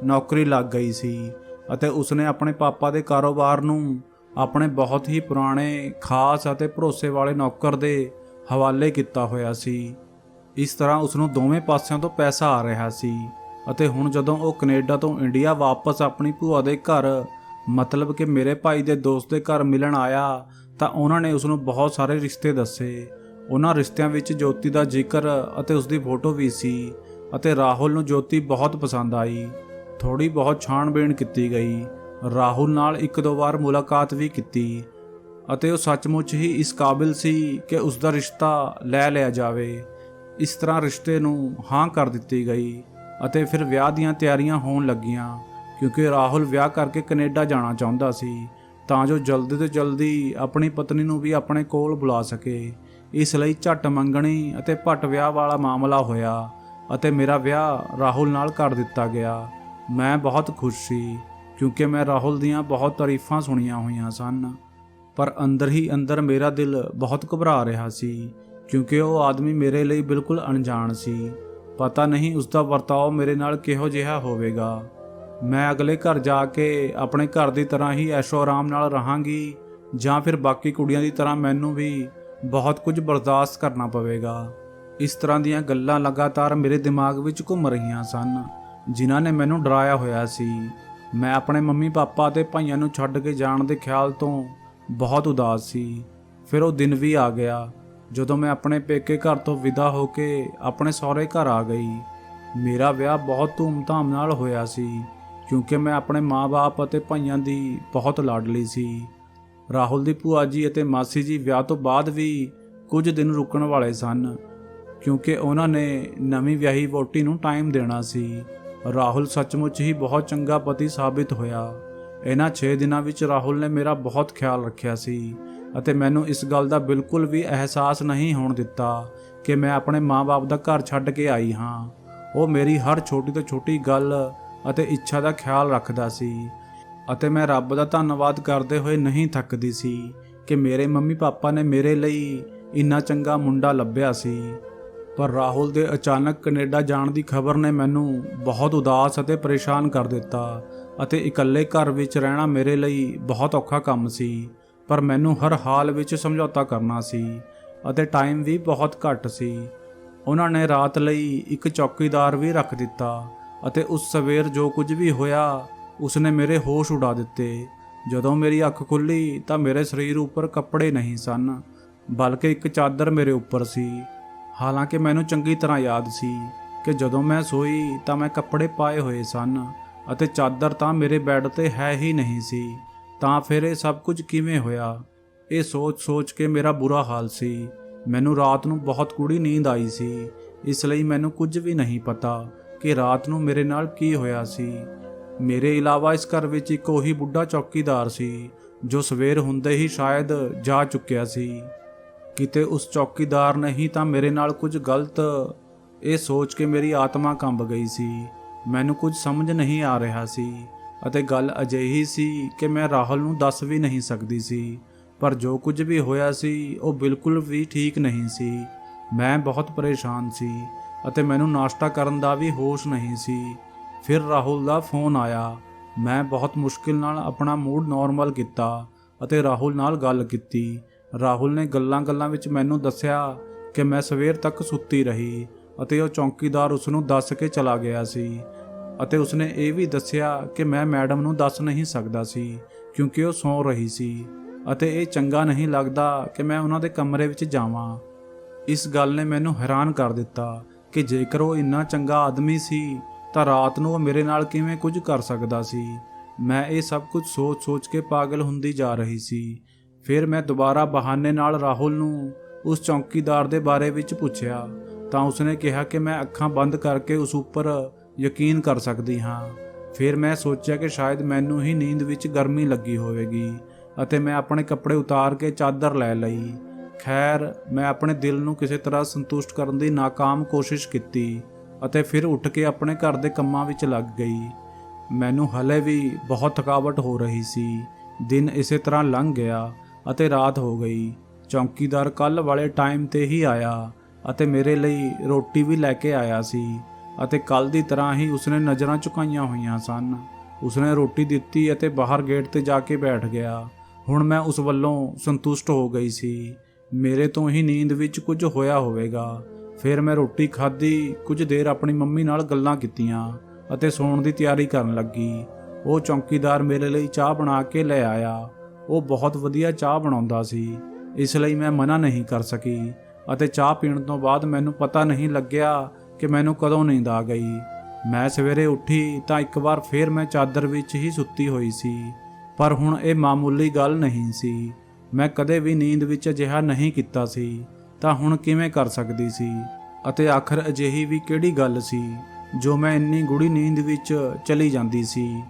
ਨੌਕਰੀ ਲੱਗ ਗਈ ਸੀ ਅਤੇ ਉਸਨੇ ਆਪਣੇ ਪਾਪਾ ਦੇ ਕਾਰੋਬਾਰ ਨੂੰ ਆਪਣੇ ਬਹੁਤ ਹੀ ਪੁਰਾਣੇ ਖਾਸ ਅਤੇ ਭਰੋਸੇ ਵਾਲੇ ਨੌਕਰ ਦੇ ਹਵਾਲੇ ਕੀਤਾ ਹੋਇਆ ਸੀ। ਇਸ ਤਰ੍ਹਾਂ ਉਸਨੂੰ ਦੋਵੇਂ ਪਾਸਿਆਂ ਤੋਂ ਪੈਸਾ ਆ ਰਿਹਾ ਸੀ ਅਤੇ ਹੁਣ ਜਦੋਂ ਉਹ ਕੈਨੇਡਾ ਤੋਂ ਇੰਡੀਆ ਵਾਪਸ ਆਪਣੀ ਭੂਆ ਦੇ ਘਰ ਮਤਲਬ ਕਿ ਮੇਰੇ ਭਾਈ ਦੇ ਦੋਸਤ ਦੇ ਘਰ ਮਿਲਣ ਆਇਆ ਤਾਂ ਉਹਨਾਂ ਨੇ ਉਸ ਨੂੰ ਬਹੁਤ ਸਾਰੇ ਰਿਸ਼ਤੇ ਦੱਸੇ। ਉਹਨਾਂ ਰਿਸ਼ਤਿਆਂ ਵਿੱਚ ਜੋਤੀ ਦਾ ਜ਼ਿਕਰ ਅਤੇ ਉਸ ਦੀ ਫੋਟੋ ਵੀ ਸੀ ਅਤੇ ਰਾਹੁਲ ਨੂੰ ਜੋਤੀ ਬਹੁਤ ਪਸੰਦ ਆਈ। ਥੋੜੀ ਬਹੁਤ ਛਾਣਬੀਣ ਕੀਤੀ ਗਈ। ਰਾਹੁਲ ਨਾਲ ਇੱਕ ਦੋ ਵਾਰ ਮੁਲਾਕਾਤ ਵੀ ਕੀਤੀ ਅਤੇ ਉਹ ਸੱਚਮੁੱਚ ਹੀ ਇਸ ਕਾਬਿਲ ਸੀ ਕਿ ਉਸ ਦਾ ਰਿਸ਼ਤਾ ਲੈ ਲਿਆ ਜਾਵੇ। ਇਸ ਤਰ੍ਹਾਂ ਰਿਸ਼ਤੇ ਨੂੰ ਹਾਂ ਕਰ ਦਿੱਤੀ ਗਈ ਅਤੇ ਫਿਰ ਵਿਆਹ ਦੀਆਂ ਤਿਆਰੀਆਂ ਹੋਣ ਲੱਗੀਆਂ, ਕਿਉਂਕਿ ਰਾਹੁਲ ਵਿਆਹ ਕਰਕੇ ਕੈਨੇਡਾ ਜਾਣਾ ਚਾਹੁੰਦਾ ਸੀ ਤਾਂ ਜੋ ਜਲਦੀ ਤੋਂ ਜਲਦੀ ਆਪਣੀ ਪਤਨੀ ਨੂੰ ਵੀ ਆਪਣੇ ਕੋਲ ਬੁਲਾ ਸਕੇ। ਇਸ ਲਈ ਝੱਟ ਮੰਗਣੀ ਅਤੇ ਭੱਟ ਵਿਆਹ ਵਾਲਾ ਮਾਮਲਾ ਹੋਇਆ ਅਤੇ ਮੇਰਾ ਵਿਆਹ ਰਾਹੁਲ ਨਾਲ ਕਰ ਦਿੱਤਾ ਗਿਆ। ਮੈਂ ਬਹੁਤ ਖੁਸ਼ ਸੀ ਕਿਉਂਕਿ ਮੈਂ ਰਾਹੁਲ ਦੀਆਂ ਬਹੁਤ ਤਾਰੀਫਾਂ ਸੁਣੀਆਂ ਹੋਈਆਂ ਸਨ, ਪਰ ਅੰਦਰ ਹੀ ਅੰਦਰ ਮੇਰਾ ਦਿਲ ਬਹੁਤ ਘਬਰਾ ਰਿਹਾ ਸੀ ਕਿਉਂਕਿ ਉਹ ਆਦਮੀ ਮੇਰੇ ਲਈ ਬਿਲਕੁਲ ਅਣਜਾਣ ਸੀ। ਪਤਾ ਨਹੀਂ ਉਸ ਦਾ ਵਰਤਾਓ ਮੇਰੇ ਨਾਲ ਕਿਹੋ ਜਿਹਾ ਹੋਵੇਗਾ। ਮੈਂ ਅਗਲੇ ਘਰ ਜਾ ਕੇ ਆਪਣੇ ਘਰ ਦੀ ਤਰ੍ਹਾਂ ਹੀ ਐਸ਼ੋ ਆਰਾਮ ਨਾਲ ਰਹਾਂਗੀ ਜਾਂ ਫਿਰ ਬਾਕੀ ਕੁੜੀਆਂ ਦੀ ਤਰ੍ਹਾਂ ਮੈਨੂੰ ਵੀ ਬਹੁਤ ਕੁਝ ਬਰਦਾਸ਼ਤ ਕਰਨਾ ਪਵੇਗਾ। ਇਸ ਤਰ੍ਹਾਂ ਦੀਆਂ ਗੱਲਾਂ ਲਗਾਤਾਰ ਮੇਰੇ ਦਿਮਾਗ ਵਿੱਚ ਘੁੰਮ ਰਹੀਆਂ ਸਨ ਜਿਨ੍ਹਾਂ ਨੇ ਮੈਨੂੰ ਡਰਾਇਆ ਹੋਇਆ ਸੀ। ਮੈਂ ਆਪਣੇ ਮੰਮੀ ਪਾਪਾ ਅਤੇ ਭਾਈਆਂ ਨੂੰ ਛੱਡ ਕੇ ਜਾਣ ਦੇ ਖਿਆਲ ਤੋਂ ਬਹੁਤ ਉਦਾਸ ਸੀ। ਫਿਰ ਉਹ ਦਿਨ ਵੀ ਆ ਗਿਆ ਜਦੋਂ ਮੈਂ ਆਪਣੇ ਪੇਕੇ ਘਰ ਤੋਂ ਵਿਦਾ ਹੋ ਕੇ ਆਪਣੇ ਸਹੁਰੇ ਘਰ ਆ ਗਈ। ਮੇਰਾ ਵਿਆਹ ਬਹੁਤ ਧੂਮ-ਧਾਮ ਨਾਲ ਹੋਇਆ ਸੀ ਕਿਉਂਕਿ ਮੈਂ ਆਪਣੇ ਮਾਂ-ਬਾਪ ਅਤੇ ਭਾਈਆਂ ਦੀ ਬਹੁਤ ਲਾਡਲੀ ਸੀ। ਰਾਹੁਲ ਦੀ ਭੂਆ ਜੀ ਅਤੇ ਮਾਸੀ ਜੀ ਵਿਆਹ ਤੋਂ ਬਾਅਦ ਵੀ ਕੁਝ ਦਿਨ ਰੁਕਣ ਵਾਲੇ ਸਨ ਕਿਉਂਕਿ ਉਹਨਾਂ ਨੇ ਨਵੀਂ ਵਿਆਹੀ ਵਹੁਟੀ ਨੂੰ ਟਾਈਮ ਦੇਣਾ ਸੀ। ਰਾਹੁਲ ਸੱਚਮੁੱਚ ਹੀ ਬਹੁਤ ਚੰਗਾ ਪਤੀ ਸਾਬਿਤ ਹੋਇਆ। ਇਹਨਾਂ 6 ਦਿਨਾਂ ਵਿੱਚ ਰਾਹੁਲ ਨੇ ਮੇਰਾ ਬਹੁਤ ਖਿਆਲ ਰੱਖਿਆ ਸੀ ਅਤੇ ਮੈਨੂੰ ਇਸ ਗੱਲ ਦਾ ਬਿਲਕੁਲ ਵੀ ਅਹਿਸਾਸ ਨਹੀਂ ਹੋਣ ਦਿੱਤਾ ਕਿ ਮੈਂ ਆਪਣੇ ਮਾਂ-ਬਾਪ ਦਾ ਘਰ ਛੱਡ ਕੇ ਆਈ ਹਾਂ। ਉਹ ਮੇਰੀ ਹਰ ਛੋਟੀ ਤੋਂ ਛੋਟੀ ਗੱਲ ਅਤੇ ਇੱਛਾ ਦਾ ਖਿਆਲ ਰੱਖਦਾ ਸੀ ਅਤੇ ਮੈਂ ਰੱਬ ਦਾ ਧੰਨਵਾਦ ਕਰਦੇ ਹੋਏ ਨਹੀਂ ਥੱਕਦੀ ਸੀ ਕਿ ਮੇਰੇ ਮੰਮੀ ਪਾਪਾ ਨੇ ਮੇਰੇ ਲਈ ਇੰਨਾ ਚੰਗਾ ਮੁੰਡਾ ਲੱਭਿਆ ਸੀ। ਪਰ ਰਾਹੁਲ ਦੇ ਅਚਾਨਕ ਕੈਨੇਡਾ ਜਾਣ ਦੀ ਖਬਰ ਨੇ ਮੈਨੂੰ ਬਹੁਤ ਉਦਾਸ ਅਤੇ ਪਰੇਸ਼ਾਨ ਕਰ ਦਿੱਤਾ ਅਤੇ ਇਕੱਲੇ ਘਰ ਵਿੱਚ ਰਹਿਣਾ ਮੇਰੇ ਲਈ ਬਹੁਤ ਔਖਾ ਕੰਮ ਸੀ। ਪਰ ਮੈਨੂੰ ਹਰ ਹਾਲ ਵਿੱਚ ਸਮਝੌਤਾ ਕਰਨਾ ਸੀ ਅਤੇ ਟਾਈਮ ਵੀ ਬਹੁਤ ਘੱਟ ਸੀ। ਉਹਨਾਂ ਨੇ ਰਾਤ ਲਈ ਇੱਕ ਚੌਕੀਦਾਰ ਵੀ ਰੱਖ ਦਿੱਤਾ ਅਤੇ ਉਸ ਸਵੇਰ ਜੋ ਕੁਝ ਵੀ ਹੋਇਆ ਉਸਨੇ ਮੇਰੇ ਹੋਸ਼ ਉਡਾ ਦਿੱਤੇ। ਜਦੋਂ ਮੇਰੀ ਅੱਖ ਖੁੱਲ੍ਹੀ ਤਾਂ ਮੇਰੇ ਸਰੀਰ ਉੱਪਰ ਕੱਪੜੇ ਨਹੀਂ ਸਨ ਬਲਕਿ ਇੱਕ ਚਾਦਰ ਮੇਰੇ ਉੱਪਰ ਸੀ। ਹਾਲਾਂਕਿ ਮੈਨੂੰ ਚੰਗੀ ਤਰ੍ਹਾਂ ਯਾਦ ਸੀ ਕਿ ਜਦੋਂ ਮੈਂ ਸੋਈ ਤਾਂ ਮੈਂ ਕੱਪੜੇ ਪਾਏ ਹੋਏ ਸਨ ਅਤੇ ਚਾਦਰ ਤਾਂ ਮੇਰੇ ਬੈੱਡ ਤੇ ਹੈ ਹੀ ਨਹੀਂ ਸੀ। ਤਾਂ ਫਿਰ ਇਹ ਸਭ ਕੁਝ ਕਿਵੇਂ ਹੋਇਆ? ਇਹ ਸੋਚ ਕੇ ਮੇਰਾ ਬੁਰਾ ਹਾਲ ਸੀ। ਮੈਨੂੰ ਰਾਤ ਨੂੰ ਬਹੁਤ ਗੂੜੀ ਨੀਂਦ ਆਈ ਸੀ, ਇਸ ਲਈ ਮੈਨੂੰ ਕੁਝ ਵੀ ਨਹੀਂ ਪਤਾ ਕਿ ਰਾਤ ਨੂੰ ਮੇਰੇ ਨਾਲ ਕੀ ਹੋਇਆ ਸੀ। ਮੇਰੇ ਇਲਾਵਾ ਇਸ ਘਰ ਵਿੱਚ ਇੱਕ ਉਹੀ ਬੁੱਢਾ ਚੌਕੀਦਾਰ ਸੀ ਜੋ ਸਵੇਰ ਹੁੰਦੇ ਹੀ ਸ਼ਾਇਦ ਜਾ ਚੁੱਕਿਆ ਸੀ। ਕਿਤੇ ਉਸ ਚੌਕੀਦਾਰ ਨੇ ਹੀ ਤਾਂ ਮੇਰੇ ਨਾਲ ਕੁਝ ਗਲਤ। ਇਹ ਸੋਚ ਕੇ ਮੇਰੀ ਆਤਮਾ ਕੰਬ ਗਈ ਸੀ। ਮੈਨੂੰ ਕੁਝ ਸਮਝ ਨਹੀਂ ਆ ਰਿਹਾ ਸੀ ਅਤੇ ਗੱਲ ਅਜਿਹੀ ਸੀ ਕਿ ਮੈਂ ਰਾਹੁਲ ਨੂੰ ਦੱਸ ਵੀ ਨਹੀਂ ਸਕਦੀ ਸੀ। ਪਰ ਜੋ ਕੁਝ ਵੀ ਹੋਇਆ ਸੀ ਉਹ ਬਿਲਕੁਲ ਵੀ ਠੀਕ ਨਹੀਂ ਸੀ। ਮੈਂ ਬਹੁਤ ਪਰੇਸ਼ਾਨ ਸੀ ਅਤੇ ਮੈਨੂੰ ਨਾਸ਼ਤਾ ਕਰਨ ਦਾ ਵੀ ਹੋਸ਼ ਨਹੀਂ ਸੀ। ਫਿਰ ਰਾਹੁਲ ਦਾ ਫੋਨ ਆਇਆ। ਮੈਂ ਬਹੁਤ ਮੁਸ਼ਕਿਲ ਨਾਲ ਆਪਣਾ ਮੂਡ ਨਾਰਮਲ ਕੀਤਾ ਅਤੇ ਰਾਹੁਲ ਨਾਲ ਗੱਲ ਕੀਤੀ। ਰਾਹੁਲ ਨੇ ਗੱਲਾਂ ਵਿੱਚ ਮੈਨੂੰ ਦੱਸਿਆ ਕਿ ਮੈਂ ਸਵੇਰ ਤੱਕ ਸੁੱਤੀ ਰਹੀ ਅਤੇ ਉਹ ਚੌਕੀਦਾਰ ਉਸ ਨੂੰ ਦੱਸ ਕੇ ਚਲਾ ਗਿਆ ਸੀ ਅਤੇ ਉਸਨੇ ਇਹ ਵੀ ਦੱਸਿਆ ਕਿ ਮੈਂ ਮੈਡਮ ਨੂੰ ਦੱਸ ਨਹੀਂ ਸਕਦਾ ਸੀ ਕਿਉਂਕਿ ਉਹ ਸੌਂ ਰਹੀ ਸੀ ਅਤੇ ਇਹ ਚੰਗਾ ਨਹੀਂ ਲੱਗਦਾ ਕਿ ਮੈਂ ਉਹਨਾਂ ਦੇ ਕਮਰੇ ਵਿੱਚ ਜਾਵਾਂ। ਇਸ ਗੱਲ ਨੇ ਮੈਨੂੰ ਹੈਰਾਨ ਕਰ ਦਿੱਤਾ ਕਿ ਜੇਕਰ ਉਹ ਇੰਨਾ ਚੰਗਾ ਆਦਮੀ ਸੀ ਤਾਂ ਰਾਤ ਨੂੰ ਉਹ ਮੇਰੇ ਨਾਲ ਕਿਵੇਂ ਕੁਝ ਕਰ ਸਕਦਾ ਸੀ। ਮੈਂ ਇਹ ਸਭ ਕੁਝ ਸੋਚ ਕੇ ਪਾਗਲ ਹੁੰਦੀ ਜਾ ਰਹੀ ਸੀ। ਫਿਰ ਮੈਂ ਦੁਬਾਰਾ ਬਹਾਨੇ ਨਾਲ ਰਾਹੁਲ ਨੂੰ ਉਸ ਚੌਕੀਦਾਰ ਦੇ ਬਾਰੇ ਵਿੱਚ ਪੁੱਛਿਆ ਤਾਂ ਉਸਨੇ ਕਿਹਾ ਕਿ ਮੈਂ ਅੱਖਾਂ ਬੰਦ ਕਰਕੇ ਉਸ ਉੱਪਰ ਯਕੀਨ ਕਰ ਸਕਦੀ ਹਾਂ। ਫਿਰ ਮੈਂ ਸੋਚਿਆ ਕਿ ਸ਼ਾਇਦ ਮੈਨੂੰ ਹੀ ਨੀਂਦ ਵਿੱਚ ਗਰਮੀ ਲੱਗੀ ਹੋਵੇਗੀ ਅਤੇ ਮੈਂ ਆਪਣੇ ਕੱਪੜੇ ਉਤਾਰ ਕੇ ਚਾਦਰ ਲੈ ਲਈ। ਖੈਰ, ਮੈਂ ਆਪਣੇ ਦਿਲ ਨੂੰ ਕਿਸੇ ਤਰ੍ਹਾਂ ਸੰਤੁਸ਼ਟ ਕਰਨ ਦੀ ਨਾਕਾਮ ਕੋਸ਼ਿਸ਼ ਕੀਤੀ ਅਤੇ ਫਿਰ ਉੱਠ ਕੇ ਆਪਣੇ ਘਰ ਦੇ ਕੰਮਾਂ ਵਿੱਚ ਲੱਗ ਗਈ। ਮੈਨੂੰ ਹਲੇ ਵੀ ਬਹੁਤ ਥਕਾਵਟ ਹੋ ਰਹੀ ਸੀ। ਦਿਨ ਇਸੇ ਤਰ੍ਹਾਂ ਲੰਘ ਗਿਆ ਅਤੇ ਰਾਤ ਹੋ ਗਈ। ਚੌਕੀਦਾਰ ਕੱਲ੍ਹ ਵਾਲੇ ਟਾਈਮ ਤੇ ਹੀ ਆਇਆ ਅਤੇ ਮੇਰੇ ਲਈ ਰੋਟੀ ਵੀ ਲੈ ਕੇ ਆਇਆ ਸੀ ਅਤੇ ਕੱਲ੍ਹ ਦੀ ਤਰ੍ਹਾਂ ਹੀ ਉਸਨੇ ਨਜ਼ਰਾਂ ਝੁਕਾਈਆਂ ਹੋਈਆਂ ਸਨ। ਉਸਨੇ ਰੋਟੀ ਦਿੱਤੀ ਅਤੇ ਬਾਹਰ ਗੇਟ ਤੇ ਜਾ ਕੇ ਬੈਠ ਗਿਆ। ਹੁਣ ਮੈਂ ਉਸ ਵੱਲੋਂ ਸੰਤੁਸ਼ਟ ਹੋ ਗਈ ਸੀ। ਮੇਰੇ ਤੋਂ ਹੀ ਨੀਂਦ ਵਿੱਚ ਕੁਝ ਹੋਇਆ ਹੋਵੇਗਾ। ਫਿਰ ਮੈਂ ਰੋਟੀ ਖਾਧੀ, ਕੁਝ ਦੇਰ ਆਪਣੀ ਮੰਮੀ ਨਾਲ ਗੱਲਾਂ ਕੀਤੀਆਂ ਅਤੇ ਸੌਣ ਦੀ ਤਿਆਰੀ ਕਰਨ ਲੱਗੀ। ਉਹ ਚੌਂਕੀਦਾਰ ਮੇਰੇ ਲਈ ਚਾਹ ਬਣਾ ਕੇ ਲੈ ਆਇਆ। ਉਹ ਬਹੁਤ ਵਧੀਆ ਚਾਹ ਬਣਾਉਂਦਾ ਸੀ, ਇਸ ਲਈ ਮੈਂ ਮਨਾ ਨਹੀਂ ਕਰ ਸਕੀ ਅਤੇ ਚਾਹ ਪੀਣ ਤੋਂ ਬਾਅਦ ਮੈਨੂੰ ਪਤਾ ਨਹੀਂ ਲੱਗਿਆ ਕਿ ਮੈਨੂੰ ਕਦੋਂ ਨੀਂਦ ਆ ਗਈ। ਮੈਂ ਸਵੇਰੇ ਉੱਠੀ ਤਾਂ ਇੱਕ ਵਾਰ ਫਿਰ ਮੈਂ ਚਾਦਰ ਵਿੱਚ ਹੀ ਸੁੱਤੀ ਹੋਈ ਸੀ, ਪਰ ਹੁਣ ਇਹ ਮਾਮੂਲੀ ਗੱਲ ਨਹੀਂ ਸੀ। ਮੈਂ ਕਦੇ ਵੀ ਨੀਂਦ ਵਿੱਚ ਅਜਿਹਾ ਨਹੀਂ ਕੀਤਾ ਸੀ, ਤਾਂ ਹੁਣ ਕਿਵੇਂ ਕਰ ਸਕਦੀ ਸੀ? ਅਤੇ ਆਖਰ ਅਜਿਹੀ ਵੀ ਕਿਹੜੀ ਗੱਲ ਸੀ ਜੋ ਮੈਂ ਇੰਨੀ ਗੂੜੀ ਨੀਂਦ ਵਿੱਚ ਚਲੀ ਜਾਂਦੀ ਸੀ?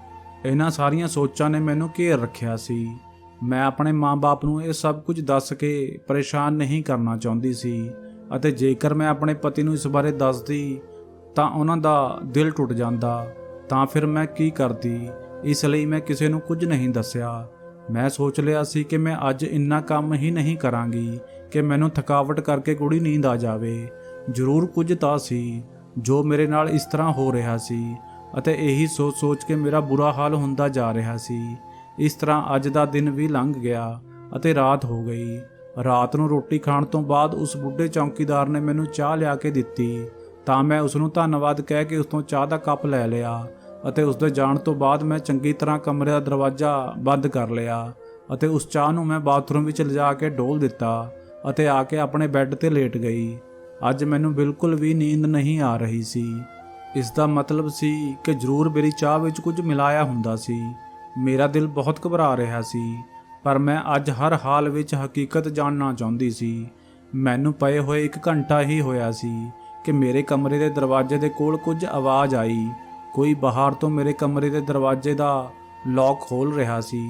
ਇਹਨਾਂ ਸਾਰੀਆਂ ਸੋਚਾਂ ਨੇ ਮੈਨੂੰ ਘੇਰ ਰੱਖਿਆ ਸੀ। ਮੈਂ ਆਪਣੇ ਮਾਂ-ਬਾਪ ਨੂੰ ਇਹ ਸਭ ਕੁਝ ਦੱਸ ਕੇ ਪਰੇਸ਼ਾਨ ਨਹੀਂ ਕਰਨਾ ਚਾਹੁੰਦੀ ਸੀ, ਅਤੇ ਜੇਕਰ ਮੈਂ ਆਪਣੇ ਪਤੀ ਨੂੰ ਇਸ ਬਾਰੇ ਦੱਸਦੀ ਤਾਂ ਉਹਨਾਂ ਦਾ ਦਿਲ ਟੁੱਟ ਜਾਂਦਾ। ਤਾਂ ਫਿਰ ਮੈਂ ਕੀ ਕਰਦੀ? ਇਸ ਲਈ ਮੈਂ ਕਿਸੇ ਨੂੰ ਕੁਝ ਨਹੀਂ ਦੱਸਿਆ। ਮੈਂ ਸੋਚ ਲਿਆ ਸੀ ਕਿ ਮੈਂ ਅੱਜ ਇੰਨਾ ਕੰਮ ਹੀ ਨਹੀਂ ਕਰਾਂਗੀ ਕਿ ਮੈਨੂੰ ਥਕਾਵਟ ਕਰਕੇ ਗੂੜੀ ਨੀਂਦ ਆ ਜਾਵੇ। ਜ਼ਰੂਰ ਕੁਝ ਤਾਂ ਸੀ ਜੋ ਮੇਰੇ ਨਾਲ ਇਸ ਤਰ੍ਹਾਂ ਹੋ ਰਿਹਾ ਸੀ, ਅਤੇ ਇਹੀ ਸੋਚ ਕੇ ਮੇਰਾ ਬੁਰਾ ਹਾਲ ਹੁੰਦਾ ਜਾ ਰਿਹਾ ਸੀ। ਇਸ ਤਰ੍ਹਾਂ ਅੱਜ ਦਾ ਦਿਨ ਵੀ ਲੰਘ ਗਿਆ ਅਤੇ ਰਾਤ ਹੋ ਗਈ। ਰਾਤ ਨੂੰ ਰੋਟੀ ਖਾਣ ਤੋਂ ਬਾਅਦ ਉਸ ਬੁੱਢੇ ਚੌਂਕੀਦਾਰ ਨੇ ਮੈਨੂੰ ਚਾਹ ਲਿਆ ਕੇ ਦਿੱਤੀ, ਤਾਂ ਮੈਂ ਉਸ ਨੂੰ ਧੰਨਵਾਦ ਕਹਿ ਕੇ ਉਸ ਤੋਂ ਚਾਹ ਦਾ ਕੱਪ ਲੈ ਲਿਆ, ਅਤੇ ਉਸ ਦੇ ਜਾਣ ਤੋਂ ਬਾਅਦ ਮੈਂ ਚੰਗੀ ਤਰ੍ਹਾਂ ਕਮਰੇ ਦਾ ਦਰਵਾਜ਼ਾ ਬੰਦ ਕਰ ਲਿਆ ਅਤੇ ਉਸ ਚਾਹ ਨੂੰ ਮੈਂ ਬਾਥਰੂਮ ਵਿੱਚ ਲਿਜਾ ਕੇ ਡੋਲ ਦਿੱਤਾ ਅਤੇ ਆ ਕੇ ਆਪਣੇ ਬੈੱਡ ਤੇ ਲੇਟ ਗਈ। ਅੱਜ ਮੈਨੂੰ ਬਿਲਕੁਲ ਵੀ ਨੀਂਦ ਨਹੀਂ ਆ ਰਹੀ ਸੀ। ਇਸ ਦਾ ਮਤਲਬ ਸੀ ਕਿ ਜ਼ਰੂਰ ਮੇਰੀ ਚਾਹ ਵਿੱਚ ਕੁਝ ਮਿਲਾਇਆ ਹੁੰਦਾ ਸੀ। ਮੇਰਾ ਦਿਲ ਬਹੁਤ ਘਬਰਾ ਰਿਹਾ ਸੀ, ਪਰ ਮੈਂ ਅੱਜ ਹਰ ਹਾਲ ਵਿੱਚ ਹਕੀਕਤ ਜਾਣਨਾ ਚਾਹੁੰਦੀ ਸੀ। ਮੈਨੂੰ ਪਏ ਹੋਏ 1 ਘੰਟਾ ਹੀ ਹੋਇਆ ਸੀ ਕਿ ਮੇਰੇ ਕਮਰੇ ਦੇ ਦਰਵਾਜ਼ੇ ਦੇ ਕੋਲ ਕੁਝ ਆਵਾਜ਼ ਆਈ। ਕੋਈ ਬਾਹਰ ਤੋਂ ਮੇਰੇ ਕਮਰੇ ਦੇ ਦਰਵਾਜ਼ੇ ਦਾ ਲੌਕ ਖੋਲ੍ਹ ਰਿਹਾ ਸੀ।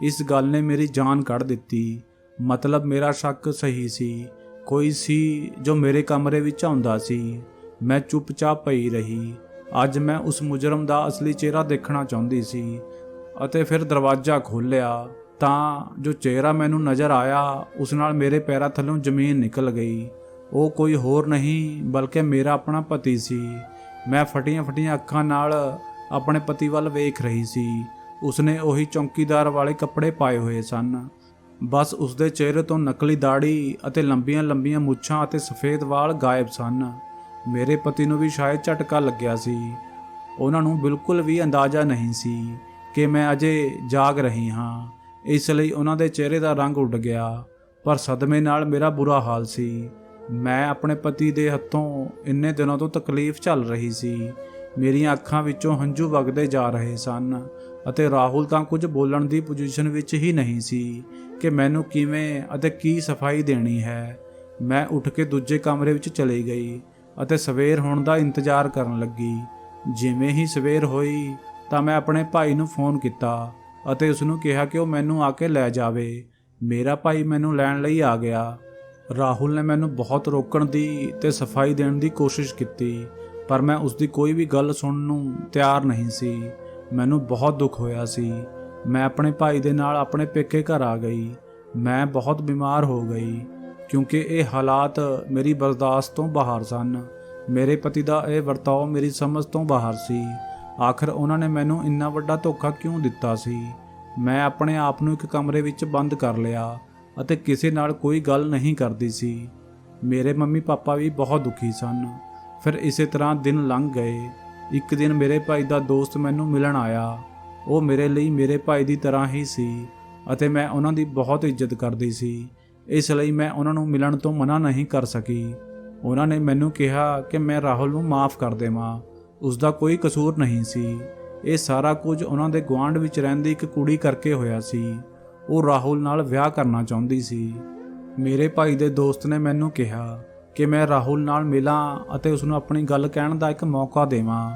ਇਸ ਗੱਲ ਨੇ ਮੇਰੀ ਜਾਨ ਕੱਢ ਦਿੱਤੀ। ਮਤਲਬ ਮੇਰਾ ਸ਼ੱਕ ਸਹੀ ਸੀ, ਕੋਈ ਸੀ ਜੋ ਮੇਰੇ ਕਮਰੇ ਵਿੱਚ ਆਉਂਦਾ ਸੀ। ਮੈਂ ਚੁੱਪਚਾਪ ਪਈ ਰਹੀ। ਅੱਜ ਮੈਂ ਉਸ ਮੁਜਰਮ ਦਾ ਅਸਲੀ ਚਿਹਰਾ ਦੇਖਣਾ ਚਾਹੁੰਦੀ ਸੀ, ਅਤੇ ਫਿਰ ਦਰਵਾਜ਼ਾ ਖੋਲ੍ਹਿਆ ਤਾਂ ਜੋ ਚਿਹਰਾ ਮੈਨੂੰ ਨਜ਼ਰ ਆਇਆ, ਉਸ ਨਾਲ ਮੇਰੇ ਪੈਰਾਂ ਥੱਲੋਂ ਜ਼ਮੀਨ ਨਿਕਲ ਗਈ। ਉਹ ਕੋਈ ਹੋਰ ਨਹੀਂ ਬਲਕਿ ਮੇਰਾ ਆਪਣਾ ਪਤੀ ਸੀ। ਮੈਂ ਫਟੀਆਂ ਅੱਖਾਂ ਨਾਲ ਆਪਣੇ ਪਤੀ ਵੱਲ ਵੇਖ ਰਹੀ ਸੀ। ਉਸਨੇ ਉਹੀ ਚੌਂਕੀਦਾਰ ਵਾਲੇ ਕੱਪੜੇ ਪਾਏ ਹੋਏ ਸਨ, ਬਸ ਉਸਦੇ ਚਿਹਰੇ ਤੋਂ ਨਕਲੀ ਦਾੜੀ ਅਤੇ ਲੰਬੀਆਂ ਮੁੱਛਾਂ ਅਤੇ ਸਫੇਦ ਵਾਲ ਗਾਇਬ ਸਨ। ਮੇਰੇ ਪਤੀ ਨੂੰ ਵੀ ਸ਼ਾਇਦ ਝਟਕਾ ਲੱਗਿਆ ਸੀ। ਉਹਨਾਂ ਨੂੰ ਬਿਲਕੁਲ ਵੀ ਅੰਦਾਜ਼ਾ ਨਹੀਂ ਸੀ ਕਿ ਮੈਂ ਅਜੇ ਜਾਗ ਰਹੀ ਹਾਂ, ਇਸ ਲਈ ਉਹਨਾਂ ਦੇ ਚਿਹਰੇ ਦਾ ਰੰਗ ਉੱਡ ਗਿਆ। ਪਰ ਸਦਮੇ ਨਾਲ ਮੇਰਾ ਬੁਰਾ ਹਾਲ ਸੀ। ਮੈਂ ਆਪਣੇ ਪਤੀ ਦੇ ਹੱਥੋਂ ਇੰਨੇ ਦਿਨਾਂ ਤੋਂ ਤਕਲੀਫ ਝੱਲ ਰਹੀ ਸੀ। ਮੇਰੀਆਂ ਅੱਖਾਂ ਵਿੱਚੋਂ ਹੰਝੂ ਵਗਦੇ ਜਾ ਰਹੇ ਸਨ, ਅਤੇ ਰਾਹੁਲ ਤਾਂ ਕੁਝ ਬੋਲਣ ਦੀ ਪੋਜੀਸ਼ਨ ਵਿੱਚ ਹੀ ਨਹੀਂ ਸੀ ਕਿ ਮੈਨੂੰ ਕਿਵੇਂ ਅਤੇ ਕੀ ਸਫਾਈ ਦੇਣੀ ਹੈ। ਮੈਂ ਉੱਠ ਕੇ ਦੂਜੇ ਕਮਰੇ ਵਿੱਚ ਚਲੀ ਗਈ ਅਤੇ ਸਵੇਰ ਹੋਣ ਦਾ ਇੰਤਜ਼ਾਰ ਕਰਨ ਲੱਗੀ। ਜਿਵੇਂ ਹੀ ਸਵੇਰ ਹੋਈ ਤਾਂ ਮੈਂ ਆਪਣੇ ਭਾਈ ਨੂੰ ਫੋਨ ਕੀਤਾ ਅਤੇ ਉਸ ਨੂੰ ਕਿਹਾ ਕਿ ਉਹ ਮੈਨੂੰ ਆ ਕੇ ਲੈ ਜਾਵੇ। ਮੇਰਾ ਭਾਈ ਮੈਨੂੰ ਲੈਣ ਲਈ ਆ ਗਿਆ। ਰਾਹੁਲ ਨੇ ਮੈਨੂੰ ਬਹੁਤ ਰੋਕਣ ਦੀ ਤੇ ਸਫਾਈ ਦੇਣ ਦੀ ਕੋਸ਼ਿਸ਼ ਕੀਤੀ, ਪਰ ਮੈਂ ਉਸ ਦੀ ਕੋਈ ਵੀ ਗੱਲ ਸੁਣਨ ਨੂੰ ਤਿਆਰ ਨਹੀਂ ਸੀ। ਮੈਨੂੰ ਬਹੁਤ ਦੁੱਖ ਹੋਇਆ ਸੀ। ਮੈਂ ਆਪਣੇ ਭਾਈ ਦੇ ਨਾਲ ਆਪਣੇ ਪੇਕੇ ਘਰ ਆ ਗਈ। ਮੈਂ ਬਹੁਤ ਬਿਮਾਰ ਹੋ ਗਈ ਕਿਉਂਕਿ ਇਹ ਹਾਲਾਤ ਮੇਰੀ ਬਰਦਾਸ਼ਤ ਤੋਂ ਬਾਹਰ ਸਨ। ਮੇਰੇ ਪਤੀ ਦਾ ਇਹ ਵਰਤਾਓ ਮੇਰੀ ਸਮਝ ਤੋਂ ਬਾਹਰ ਸੀ। ਆਖਰ ਉਹਨਾਂ ਨੇ ਮੈਨੂੰ ਇੰਨਾ ਵੱਡਾ ਧੋਖਾ ਕਿਉਂ ਦਿੱਤਾ ਸੀ? ਮੈਂ ਆਪਣੇ ਆਪ ਨੂੰ ਇੱਕ ਕਮਰੇ ਵਿੱਚ ਬੰਦ ਕਰ ਲਿਆ ਅਤੇ ਕਿਸੇ ਨਾਲ ਕੋਈ ਗੱਲ ਨਹੀਂ ਕਰਦੀ ਸੀ। ਮੇਰੇ ਮੰਮੀ ਪਾਪਾ ਵੀ ਬਹੁਤ ਦੁਖੀ ਸਨ। ਫਿਰ ਇਸੇ ਤਰ੍ਹਾਂ ਦਿਨ ਲੰਘ ਗਏ। ਇੱਕ ਦਿਨ ਮੇਰੇ ਭਾਈ ਦਾ ਦੋਸਤ ਮੈਨੂੰ ਮਿਲਣ ਆਇਆ। ਉਹ ਮੇਰੇ ਲਈ ਮੇਰੇ ਭਾਈ ਦੀ ਤਰ੍ਹਾਂ ਹੀ ਸੀ ਅਤੇ ਮੈਂ ਉਹਨਾਂ ਦੀ ਬਹੁਤ ਇੱਜ਼ਤ ਕਰਦੀ ਸੀ, ਇਸ ਲਈ ਮੈਂ ਉਹਨਾਂ ਨੂੰ ਮਿਲਣ ਤੋਂ ਮਨਾ ਨਹੀਂ ਕਰ ਸਕੀ। ਉਹਨਾਂ ਨੇ ਮੈਨੂੰ ਕਿਹਾ ਕਿ ਮੈਂ ਰਾਹੁਲ ਨੂੰ ਮਾफ़ ਕਰ ਦੇਵਾਂ, ਉਸ ਦਾ ਕੋਈ ਕਸੂਰ ਨਹੀਂ ਸੀ। ਇਹ ਸਾਰਾ ਕੁਝ ਉਹਨਾਂ ਦੇ ਗੁਆਂਢ ਵਿੱਚ ਰਹਿੰਦੀ ਇੱਕ ਕੁੜੀ ਕਰਕੇ ਹੋਇਆ ਸੀ। ਉਹ ਰਾਹੁਲ ਨਾਲ ਵਿਆਹ ਕਰਨਾ ਚਾਹੁੰਦੀ ਸੀ। ਮੇਰੇ ਭਾਈ ਦੇ ਦੋਸਤ ਨੇ ਮੈਨੂੰ ਕਿਹਾ ਕਿ ਮੈਂ ਰਾਹੁਲ ਨਾਲ ਮਿਲਾਂ ਅਤੇ ਉਸ ਨੂੰ ਆਪਣੀ ਗੱਲ ਕਹਿਣ ਦਾ ਇੱਕ ਮੌਕਾ ਦੇਵਾਂ।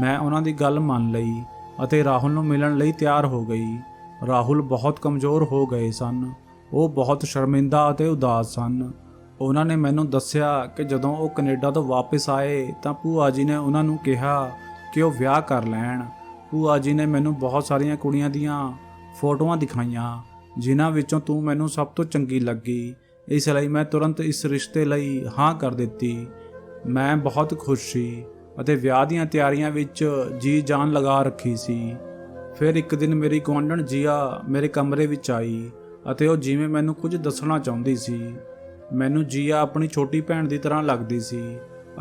ਮੈਂ ਉਹਨਾਂ ਦੀ ਗੱਲ ਮੰਨ ਲਈ ਅਤੇ ਰਾਹੁਲ ਨੂੰ ਮਿਲਣ ਲਈ ਤਿਆਰ ਹੋ ਗਈ। ਰਾਹੁਲ ਬਹੁਤ ਕਮਜ਼ੋਰ ਹੋ ਗਏ ਸਨ। ਉਹ ਬਹੁਤ ਸ਼ਰਮਿੰਦਾ ਅਤੇ ਉਦਾਸ ਸਨ। ਉਹਨਾਂ ਨੇ ਮੈਨੂੰ ਦੱਸਿਆ ਕਿ ਜਦੋਂ ਉਹ ਕੈਨੇਡਾ ਤੋਂ ਵਾਪਸ ਆਏ ਤਾਂ ਭੂਆ ਜੀ ਨੇ ਉਹਨਾਂ ਨੂੰ ਕਿਹਾ ਕਿ ਉਹ ਵਿਆਹ ਕਰ ਲੈਣ। ਭੂਆ ਜੀ ਨੇ ਮੈਨੂੰ ਬਹੁਤ ਸਾਰੀਆਂ ਕੁੜੀਆਂ ਦੀਆਂ ਫੋਟੋਆਂ ਦਿਖਾਈਆਂ, ਜਿਨ੍ਹਾਂ ਵਿੱਚੋਂ ਤੂੰ ਮੈਨੂੰ ਸਭ ਤੋਂ ਚੰਗੀ ਲੱਗੀ। ਇਸ ਲਈ ਮੈਂ ਤੁਰੰਤ ਇਸ ਰਿਸ਼ਤੇ ਲਈ ਹਾਂ ਕਰ ਦਿੱਤੀ। ਮੈਂ ਬਹੁਤ ਖੁਸ਼ ਸੀ ਅਤੇ ਵਿਆਹ ਦੀਆਂ ਤਿਆਰੀਆਂ ਵਿੱਚ ਜੀ ਜਾਨ ਲਗਾ ਰੱਖੀ ਸੀ। ਫਿਰ ਇੱਕ ਦਿਨ ਮੇਰੀ ਗੁਆਂਢਣ ਜੀਆ ਮੇਰੇ ਕਮਰੇ ਵਿੱਚ ਆਈ ਅਤੇ ਉਹ ਜਿਵੇਂ ਮੈਨੂੰ ਕੁਝ ਦੱਸਣਾ ਚਾਹੁੰਦੀ ਸੀ। ਮੈਨੂੰ ਜੀਆ ਆਪਣੀ ਛੋਟੀ ਭੈਣ ਦੀ ਤਰ੍ਹਾਂ ਲੱਗਦੀ ਸੀ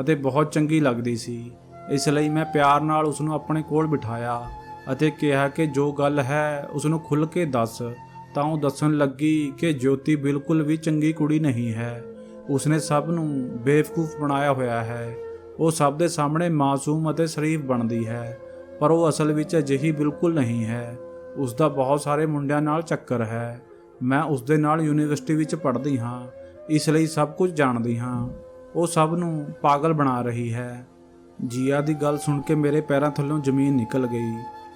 ਅਤੇ ਬਹੁਤ ਚੰਗੀ ਲੱਗਦੀ ਸੀ। ਇਸ ਲਈ ਮੈਂ ਪਿਆਰ ਨਾਲ ਉਸ ਨੂੰ ਆਪਣੇ ਕੋਲ ਬਿਠਾਇਆ ਅਤੇ ਕਿਹਾ ਕਿ ਜੋ ਗੱਲ ਹੈ ਉਸ ਨੂੰ ਖੁੱਲ੍ਹ ਕੇ ਦੱਸ। ਤਾਂ ਉਹ ਦੱਸਣ ਲੱਗੀ ਕਿ ਜੋਤੀ ਬਿਲਕੁਲ ਵੀ ਚੰਗੀ ਕੁੜੀ ਨਹੀਂ ਹੈ। ਉਸਨੇ ਸਭ ਨੂੰ ਬੇਵਕੂਫ ਬਣਾਇਆ ਹੋਇਆ ਹੈ। ਉਹ ਸਭ ਦੇ ਸਾਹਮਣੇ ਮਾਸੂਮ ਅਤੇ ਸ਼ਰੀਫ ਬਣਦੀ ਹੈ, ਪਰ ਉਹ ਅਸਲ ਵਿੱਚ ਅਜਿਹੀ ਬਿਲਕੁਲ ਨਹੀਂ ਹੈ। ਉਸ ਦਾ ਬਹੁਤ ਸਾਰੇ ਮੁੰਡਿਆਂ ਨਾਲ ਚੱਕਰ ਹੈ। ਮੈਂ ਉਸ ਦੇ ਨਾਲ ਯੂਨੀਵਰਸਿਟੀ ਵਿੱਚ ਪੜ੍ਹਦੀ ਹਾਂ, ਇਸ ਲਈ ਸਭ ਕੁਝ ਜਾਣਦੀ ਹਾਂ। ਉਹ ਸਭ ਨੂੰ ਪਾਗਲ ਬਣਾ ਰਹੀ ਹੈ। ਜੀਆ ਦੀ ਗੱਲ ਸੁਣ ਕੇ ਮੇਰੇ ਪੈਰਾਂ ਥੱਲੋਂ ਜ਼ਮੀਨ ਨਿਕਲ ਗਈ।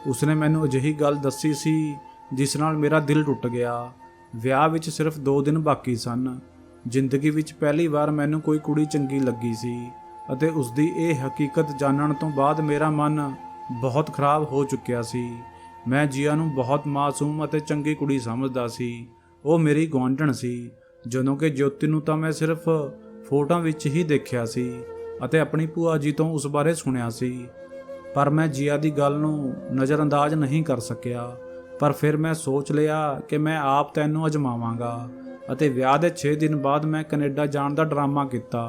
ਉਸਨੇ ਮੈਨੂੰ ਅਜਿਹੀ ਗੱਲ ਦੱਸੀ ਸੀ ਜਿਸ ਨਾਲ ਮੇਰਾ ਦਿਲ ਟੁੱਟ ਗਿਆ। ਵਿਆਹ ਵਿੱਚ ਸਿਰਫ 2 ਦਿਨ ਬਾਕੀ ਸਨ। ਜ਼ਿੰਦਗੀ ਵਿੱਚ ਪਹਿਲੀ ਵਾਰ ਮੈਨੂੰ ਕੋਈ ਕੁੜੀ ਚੰਗੀ ਲੱਗੀ ਸੀ ਅਤੇ ਉਸ ਦੀ ਇਹ ਹਕੀਕਤ ਜਾਣਨ ਤੋਂ ਬਾਅਦ ਮੇਰਾ ਮਨ ਬਹੁਤ ਖਰਾਬ ਹੋ ਚੁੱਕਿਆ ਸੀ। ਮੈਂ ਜੀਆ ਨੂੰ ਬਹੁਤ ਮਾਸੂਮ ਅਤੇ ਚੰਗੀ ਕੁੜੀ ਸਮਝਦਾ ਸੀ। ਉਹ ਮੇਰੀ ਗੁਆਂਢਣ ਸੀ, ਜਦੋਂ ਕਿ ਜੋਤੀ ਨੂੰ ਤਾਂ ਮੈਂ ਸਿਰਫ ਫੋਟੋਆਂ ਵਿੱਚ ਹੀ ਦੇਖਿਆ ਸੀ ਅਤੇ ਆਪਣੀ ਭੂਆ ਜੀ ਤੋਂ ਉਸ ਬਾਰੇ ਸੁਣਿਆ ਸੀ। ਪਰ ਮੈਂ ਜੀਆ ਦੀ ਗੱਲ ਨੂੰ ਨਜ਼ਰਅੰਦਾਜ਼ ਨਹੀਂ ਕਰ ਸਕਿਆ। ਪਰ ਫਿਰ ਮੈਂ ਸੋਚ ਲਿਆ ਕਿ ਮੈਂ ਆਪ ਤੈਨੂੰ ਅਜਮਾਵਾਂਗਾ ਅਤੇ ਵਿਆਹ ਦੇ 6 ਦਿਨ ਬਾਅਦ ਮੈਂ ਕੈਨੇਡਾ ਜਾਣ ਦਾ ਡਰਾਮਾ ਕੀਤਾ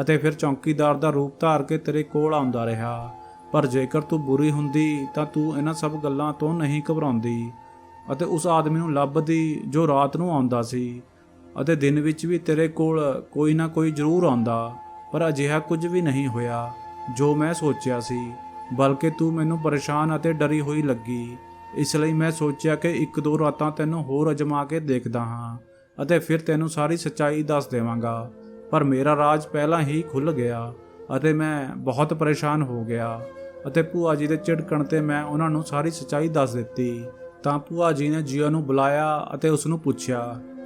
ਅਤੇ ਫਿਰ ਚੌਕੀਦਾਰ ਦਾ ਰੂਪ ਧਾਰ ਕੇ ਤੇਰੇ ਕੋਲ ਆਉਂਦਾ ਰਿਹਾ। ਪਰ ਜੇਕਰ ਤੂੰ ਬੁਰੀ ਹੁੰਦੀ ਤਾਂ ਤੂੰ ਇਹਨਾਂ ਸਭ ਗੱਲਾਂ ਤੋਂ ਨਹੀਂ ਘਬਰਾਉਂਦੀ ਅਤੇ ਉਸ ਆਦਮੀ ਨੂੰ ਲੱਭਦੀ ਜੋ ਰਾਤ ਨੂੰ ਆਉਂਦਾ ਸੀ ਅਤੇ ਦਿਨ ਵਿੱਚ ਵੀ ਤੇਰੇ ਕੋਲ ਕੋਈ ਨਾ ਕੋਈ ਜ਼ਰੂਰ ਆਉਂਦਾ। ਪਰ ਅਜਿਹਾ ਕੁਝ ਵੀ ਨਹੀਂ ਹੋਇਆ ਜੋ ਮੈਂ ਸੋਚਿਆ ਸੀ, ਬਲਕਿ ਤੂੰ ਮੈਨੂੰ ਪਰੇਸ਼ਾਨ ਅਤੇ ਡਰੀ ਹੋਈ ਲੱਗੀ। ਇਸ ਲਈ ਮੈਂ ਸੋਚਿਆ ਕਿ 1-2 ਰਾਤਾਂ ਤੈਨੂੰ ਹੋਰ ਅਜਮਾ ਕੇ ਦੇਖਦਾ ਹਾਂ ਅਤੇ ਫਿਰ ਤੈਨੂੰ ਸਾਰੀ ਸੱਚਾਈ ਦੱਸ ਦੇਵਾਂਗਾ। ਪਰ ਮੇਰਾ ਰਾਜ਼ ਪਹਿਲਾਂ ਹੀ ਖੁੱਲ੍ਹ ਗਿਆ ਅਤੇ ਮੈਂ ਬਹੁਤ ਪਰੇਸ਼ਾਨ ਹੋ ਗਿਆ ਅਤੇ ਭੂਆ ਜੀ ਦੇ ਝਿੜਕਣ 'ਤੇ ਮੈਂ ਉਹਨਾਂ ਨੂੰ ਸਾਰੀ ਸੱਚਾਈ ਦੱਸ ਦਿੱਤੀ। ਤਾਂ ਭੂਆ ਜੀ ਨੇ ਜੀਆ ਨੂੰ ਬੁਲਾਇਆ ਅਤੇ ਉਸ ਨੂੰ ਪੁੱਛਿਆ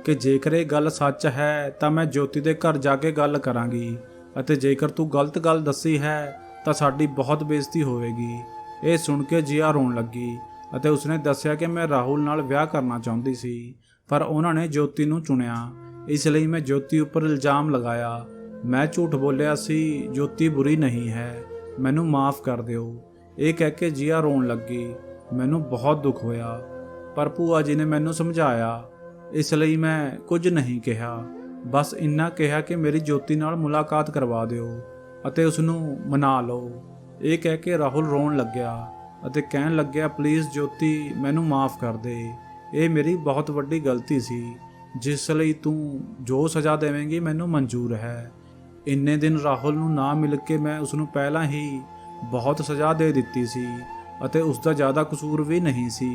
ਕਿ ਜੇਕਰ ਇਹ ਗੱਲ ਸੱਚ ਹੈ ਤਾਂ ਮੈਂ ਜੋਤੀ ਦੇ ਘਰ ਜਾ ਕੇ ਗੱਲ ਕਰਾਂਗੀ ਅਤੇ ਜੇਕਰ ਤੂੰ ਗਲਤ ਗੱਲ ਦੱਸੀ ਹੈ ਤਾਂ ਸਾਡੀ ਬਹੁਤ ਬੇਇੱਜ਼ਤੀ ਹੋਵੇਗੀ। ਇਹ ਸੁਣ ਕੇ ਜੀਆ ਰੋਣ ਲੱਗੀ ਅਤੇ ਉਸਨੇ ਦੱਸਿਆ ਕਿ ਮੈਂ ਰਾਹੁਲ ਨਾਲ ਵਿਆਹ ਕਰਨਾ ਚਾਹੁੰਦੀ ਸੀ, ਪਰ ਉਹਨਾਂ ਨੇ ਜੋਤੀ ਨੂੰ ਚੁਣਿਆ। ਇਸ ਲਈ ਮੈਂ ਜੋਤੀ ਉੱਪਰ ਇਲਜ਼ਾਮ ਲਗਾਇਆ। ਮੈਂ ਝੂਠ ਬੋਲਿਆ ਸੀ, ਜੋਤੀ ਬੁਰੀ ਨਹੀਂ ਹੈ, ਮੈਨੂੰ ਮਾफ़ ਕਰ ਦਿਓ। ਇਹ ਕਹਿ ਕੇ ਜੀਆ ਰੋਣ ਲੱਗੀ। ਮੈਨੂੰ ਬਹੁਤ ਦੁੱਖ ਹੋਇਆ, ਪਰ ਭੂਆ ਜੀ ਨੇ ਮੈਨੂੰ ਸਮਝਾਇਆ, ਇਸ ਲਈ ਮੈਂ ਕੁਝ ਨਹੀਂ ਕਿਹਾ। ਬਸ ਇੰਨਾ ਕਿਹਾ ਕਿ ਮੇਰੀ ਜੋਤੀ ਨਾਲ ਮੁਲਾਕਾਤ ਕਰਵਾ ਦਿਓ ਅਤੇ ਉਸ ਨੂੰ ਮਨਾ ਲਓ। ਇਹ ਕਹਿ ਕੇ ਰਾਹੁਲ ਰੋਣ ਲੱਗਿਆ ਅਤੇ ਕਹਿਣ ਲੱਗਿਆ, ਪਲੀਜ਼ ਜੋਤੀ, ਮੈਨੂੰ ਮਾफ़ ਕਰ ਦੇ। ਇਹ ਮੇਰੀ ਬਹੁਤ ਵੱਡੀ ਗਲਤੀ ਸੀ, ਜਿਸ ਲਈ ਤੂੰ ਜੋ ਸਜ਼ਾ ਦੇਵੇਂਗੀ ਮੈਨੂੰ ਮਨਜ਼ੂਰ ਹੈ। ਇੰਨੇ ਦਿਨ ਰਾਹੁਲ ਨੂੰ ਨਾ ਮਿਲ ਕੇ ਮੈਂ ਉਸ ਨੂੰ ਪਹਿਲਾਂ ਹੀ ਬਹੁਤ ਸਜ਼ਾ ਦੇ ਦਿੱਤੀ ਸੀ ਅਤੇ ਉਸ ਦਾ ਜ਼ਿਆਦਾ ਕਸੂਰ ਵੀ ਨਹੀਂ ਸੀ।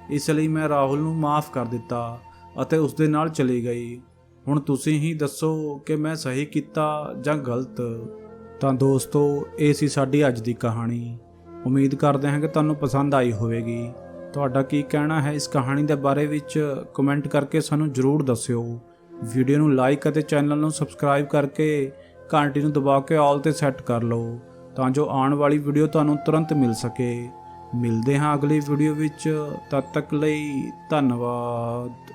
ਇਸ ਲਈ ਮੈਂ ਰਾਹੁਲ ਨੂੰ ਮਾफ़ ਕਰ ਦਿੱਤਾ ਅਤੇ ਉਸ ਦੇ ਨਾਲ ਚਲੀ ਗਈ। ਹੁਣ ਤੁਸੀਂ ਹੀ ਦੱਸੋ ਕਿ ਮੈਂ ਸਹੀ ਕੀਤਾ ਜਾਂ ਗਲਤ। ਤਾਂ ਦੋਸਤੋ, ਇਹ ਸੀ ਸਾਡੀ ਅੱਜ ਦੀ ਕਹਾਣੀ। ਉਮੀਦ ਕਰਦੇ ਹਾਂ ਕਿ ਤੁਹਾਨੂੰ ਪਸੰਦ ਆਈ ਹੋਵੇਗੀ। ਤੁਹਾਡਾ ਕੀ ਕਹਿਣਾ ਹੈ ਇਸ ਕਹਾਣੀ ਦੇ ਬਾਰੇ ਵਿੱਚ ਕਮੈਂਟ ਕਰਕੇ ਸਾਨੂੰ ਜ਼ਰੂਰ ਦੱਸਿਓ। ਵੀਡੀਓ ਨੂੰ ਲਾਈਕ ਅਤੇ ਚੈਨਲ ਨੂੰ ਸਬਸਕ੍ਰਾਈਬ ਕਰਕੇ ਘੰਟੀ ਨੂੰ ਦਬਾ ਕੇ ਆਲ ਤੇ ਸੈੱਟ ਕਰ ਲਓ ਤਾਂ ਜੋ ਆਉਣ ਵਾਲੀ ਵੀਡੀਓ ਤੁਹਾਨੂੰ ਤੁਰੰਤ ਮਿਲ ਸਕੇ। ਮਿਲਦੇ ਹਾਂ ਅਗਲੀ ਵੀਡੀਓ ਵਿੱਚ, ਤਦ ਤੱਕ ਲਈ ਧੰਨਵਾਦ।